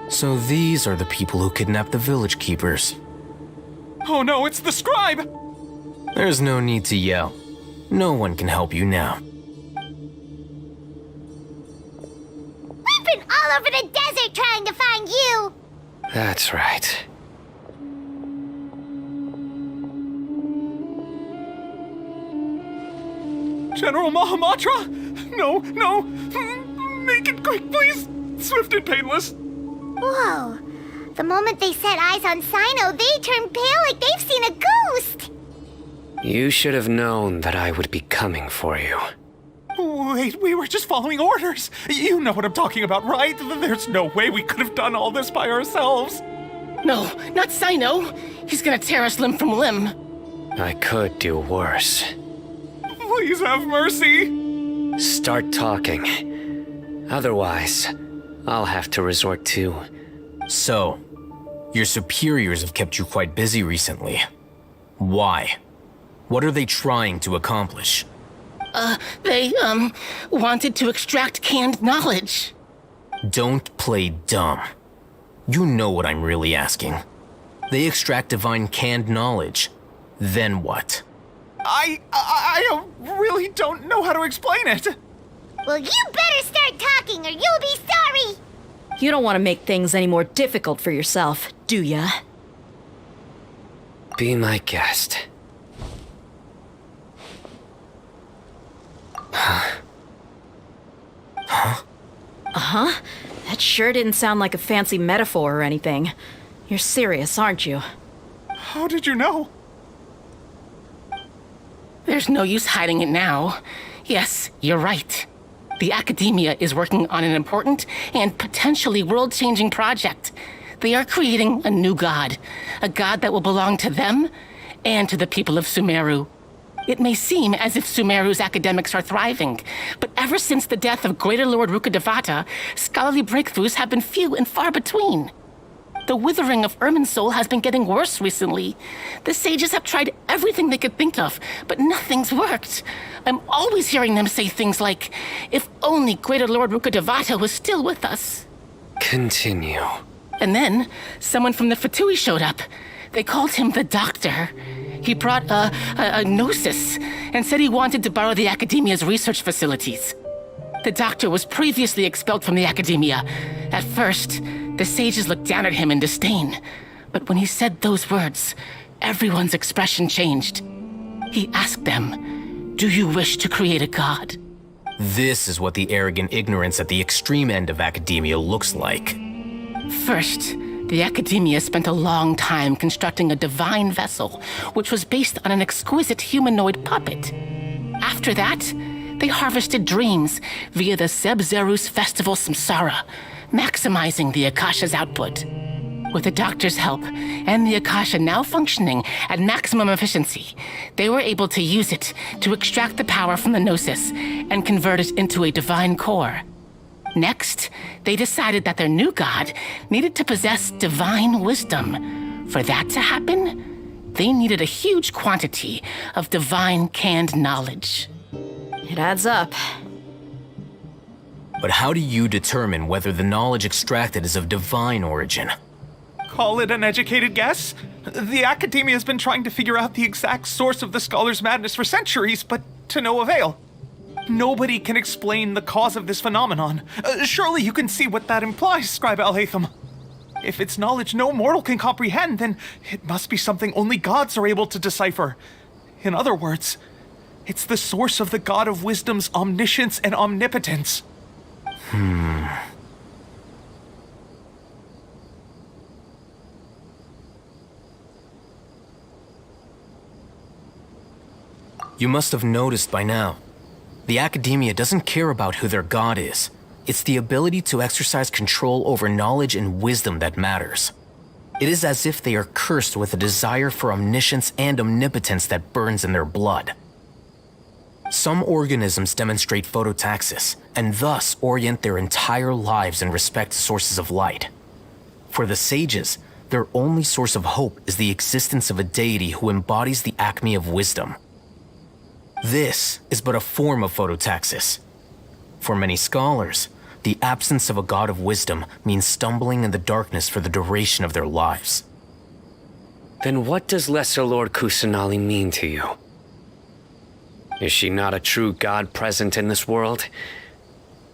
So these are the people who kidnapped the village keepers. Oh no, it's the scribe! There's no need to yell. No one can help you now. We've been all over the desert trying to find you! That's right. General Mahamatra? No, no! Make it quick, please! Swift and painless! Whoa. The moment they set eyes on Sino, they turned pale like they've seen a ghost! You should have known that I would be coming for you. Wait, we were just following orders. You know what I'm talking about, right? There's no way we could have done all this by ourselves. No, not Sino. He's gonna tear us limb from limb. I could do worse. Please have mercy. Start talking. Otherwise, I'll have to resort to... So, your superiors have kept you quite busy recently. Why? What are they trying to accomplish? They wanted to extract canned knowledge. Don't play dumb. You know what I'm really asking. They extract divine canned knowledge. Then what? I really don't know how to explain it. Well, you better start talking or you'll be sorry! You don't want to make things any more difficult for yourself, do ya? Be my guest. Uh-huh. That sure didn't sound like a fancy metaphor or anything. You're serious, aren't you? How did you know? There's no use hiding it now. Yes, you're right. The Academia is working on an important and potentially world-changing project. They are creating a new god. A god that will belong to them and to the people of Sumeru. It may seem as if Sumeru's academics are thriving, but ever since the death of Greater Lord Rukkhadevata, scholarly breakthroughs have been few and far between. The withering of Irminsul has been getting worse recently. The sages have tried everything they could think of, but nothing's worked. I'm always hearing them say things like, if only Greater Lord Rukkhadevata was still with us. Continue. And then, someone from the Fatui showed up. They called him the Doctor. He brought a gnosis and said he wanted to borrow the Academia's research facilities. The Doctor was previously expelled from the Academia. At first, the sages looked down at him in disdain. But when he said those words, everyone's expression changed. He asked them, "Do you wish to create a god?" This is what the arrogant ignorance at the extreme end of academia looks like. First, the Academia spent a long time constructing a divine vessel, which was based on an exquisite humanoid puppet. After that, they harvested dreams via the Seb-Zerus Festival Samsara, maximizing the Akasha's output. With the Doctor's help, and the Akasha now functioning at maximum efficiency, they were able to use it to extract the power from the Gnosis and convert it into a divine core. Next, they decided that their new god needed to possess divine wisdom. For that to happen, they needed a huge quantity of divine canned knowledge. It adds up. But how do you determine whether the knowledge extracted is of divine origin? Call it an educated guess? The Academia has been trying to figure out the exact source of the scholar's madness for centuries, but to no avail. Nobody can explain the cause of this phenomenon. Surely you can see what that implies, Scribe Alhaitham. If it's knowledge no mortal can comprehend, then it must be something only gods are able to decipher. In other words, it's the source of the God of Wisdom's omniscience and omnipotence. You must have noticed by now. The Academia doesn't care about who their god is. It's the ability to exercise control over knowledge and wisdom that matters. It is as if they are cursed with a desire for omniscience and omnipotence that burns in their blood. Some organisms demonstrate phototaxis, and thus orient their entire lives in respect to sources of light. For the sages, their only source of hope is the existence of a deity who embodies the acme of wisdom. This is but a form of phototaxis. For many scholars, the absence of a god of wisdom means stumbling in the darkness for the duration of their lives. Then what does Lesser Lord Kusanali mean to you? Is she not a true god present in this world?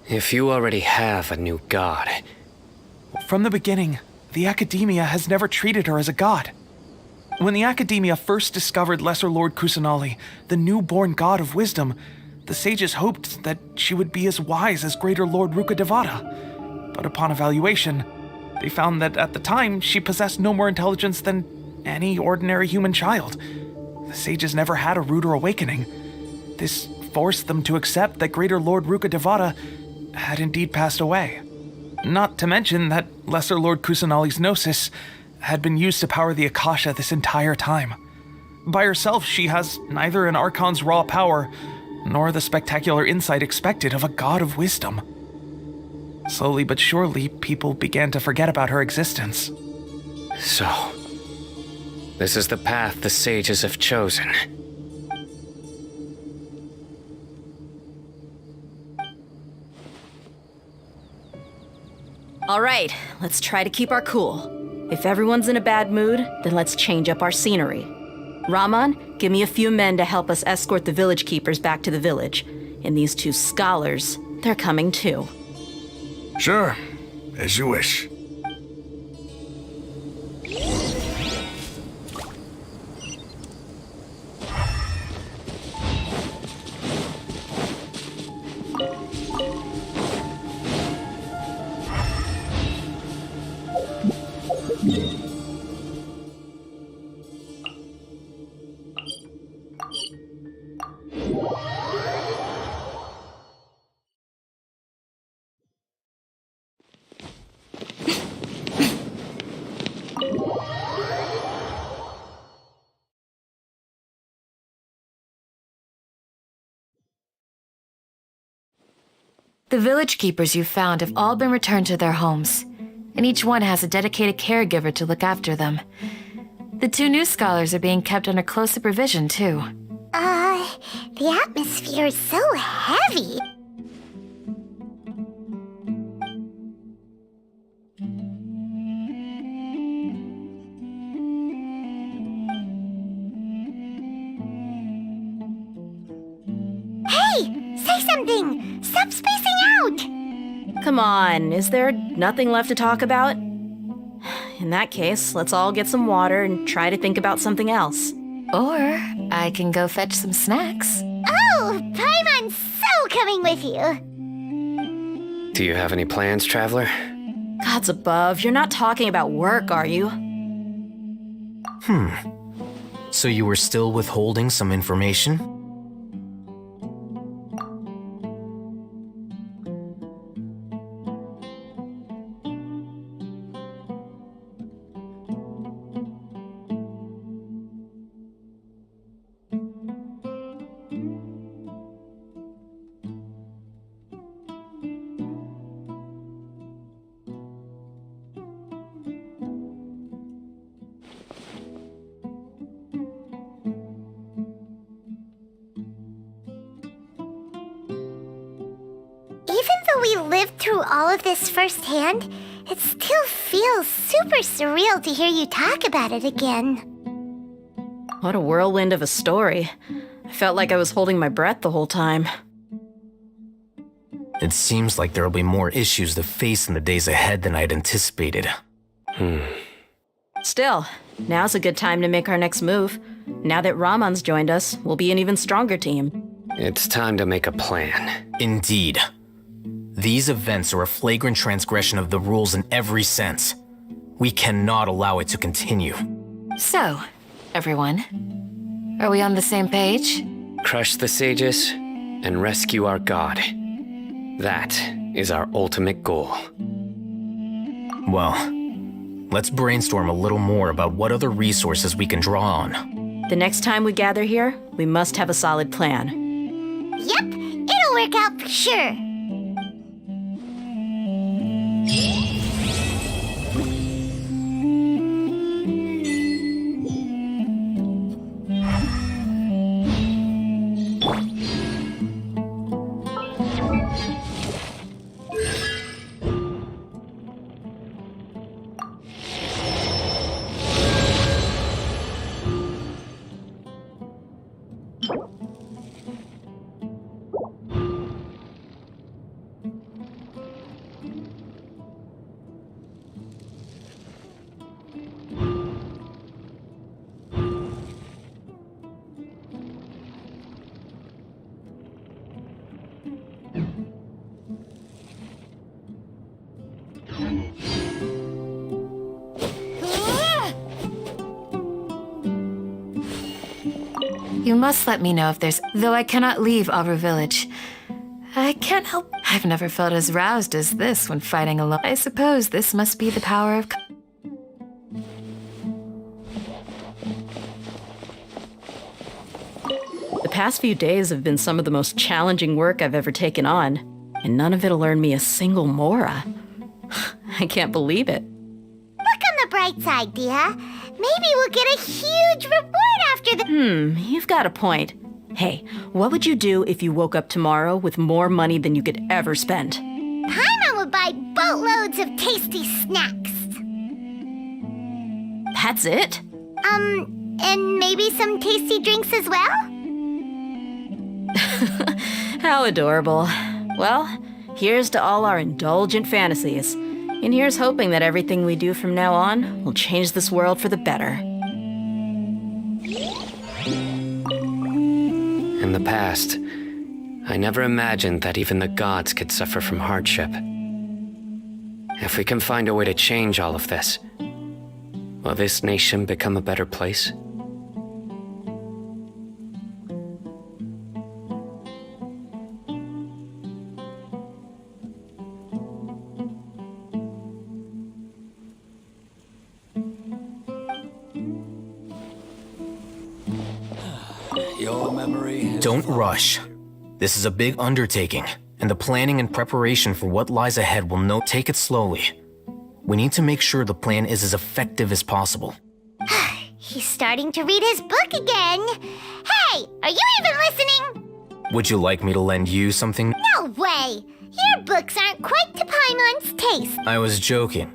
If you already have a new god... From the beginning, the Academia has never treated her as a god. When the Academia first discovered Lesser Lord Kusanali, the newborn god of wisdom, the sages hoped that she would be as wise as Greater Lord Rukkhadevata. But upon evaluation, they found that at the time she possessed no more intelligence than any ordinary human child. The sages never had a ruder awakening. This forced them to accept that Greater Lord Rukkhadevata had indeed passed away. Not to mention that Lesser Lord Kusanali's gnosis had been used to power the Akasha this entire time. By herself, she has neither an Archon's raw power, nor the spectacular insight expected of a god of wisdom. Slowly but surely, people began to forget about her existence. So, this is the path the sages have chosen. All right, let's try to keep our cool. If everyone's in a bad mood, then let's change up our scenery. Rahman, give me a few men to help us escort the village keepers back to the village. And these two scholars, they're coming too. Sure, as you wish. The village keepers you've found have all been returned to their homes, and each one has a dedicated caregiver to look after them. The 2 new scholars are being kept under close supervision, too. The atmosphere is so heavy. Hey, say something! Stop spacing out! Come on, is there nothing left to talk about? In that case, let's all get some water and try to think about something else. Or I can go fetch some snacks. Oh, Paimon's so coming with you. Do you have any plans, traveler? Gods above, you're not talking about work, are you? So you were still withholding some information? Even though we lived through all of this firsthand, it still feels super surreal to hear you talk about it again. What a whirlwind of a story. I felt like I was holding my breath the whole time. It seems like there'll be more issues to face in the days ahead than I'd anticipated. Still, now's a good time to make our next move. Now that Ramon's joined us, we'll be an even stronger team. It's time to make a plan. Indeed. These events are a flagrant transgression of the rules in every sense. We cannot allow it to continue. So, everyone, are we on the same page? Crush the sages and rescue our god. That is our ultimate goal. Well, let's brainstorm a little more about what other resources we can draw on. The next time we gather here, we must have a solid plan. Yep, it'll work out for sure. You must let me know if there's... Though I cannot leave Aru Village. I can't help... I've never felt as roused as this when fighting alone. I suppose this must be the power of... The past few days have been some of the most challenging work I've ever taken on, and none of it'll earn me a single mora. I can't believe it. Look on the bright side, Dia. Maybe we'll get a huge reward after the... You've got a point. Hey, what would you do if you woke up tomorrow with more money than you could ever spend? Paimon would buy boatloads of tasty snacks. That's it? And maybe some tasty drinks as well? How adorable. Well, here's to all our indulgent fantasies. And here's hoping that everything we do from now on will change this world for the better. In the past, I never imagined that even the gods could suffer from hardship. If we can find a way to change all of this, will this nation become a better place? Your memory. Don't rush. This is a big undertaking, and the planning and preparation for what lies ahead will take it slowly. We need to make sure the plan is as effective as possible. He's starting to read his book again. Hey, are you even listening? Would you like me to lend you something? No way! Your books aren't quite to Paimon's taste. I was joking.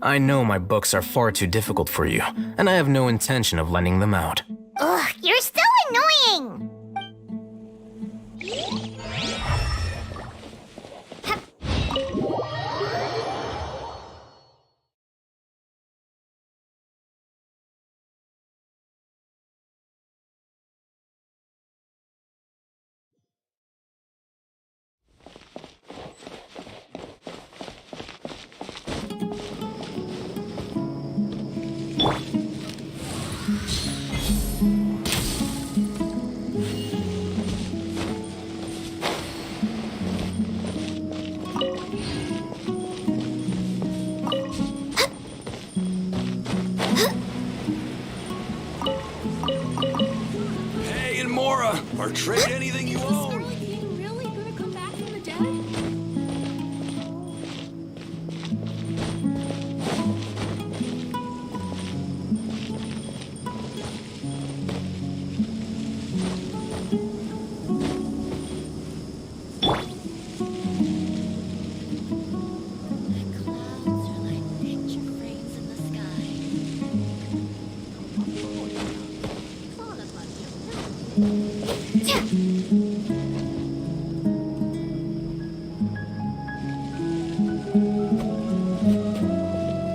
I know my books are far too difficult for you, and I have no intention of lending them out. Ugh, you're so annoying! Hey, and Mora, or trade anything you own. Really gonna come back from the dead? Thank you.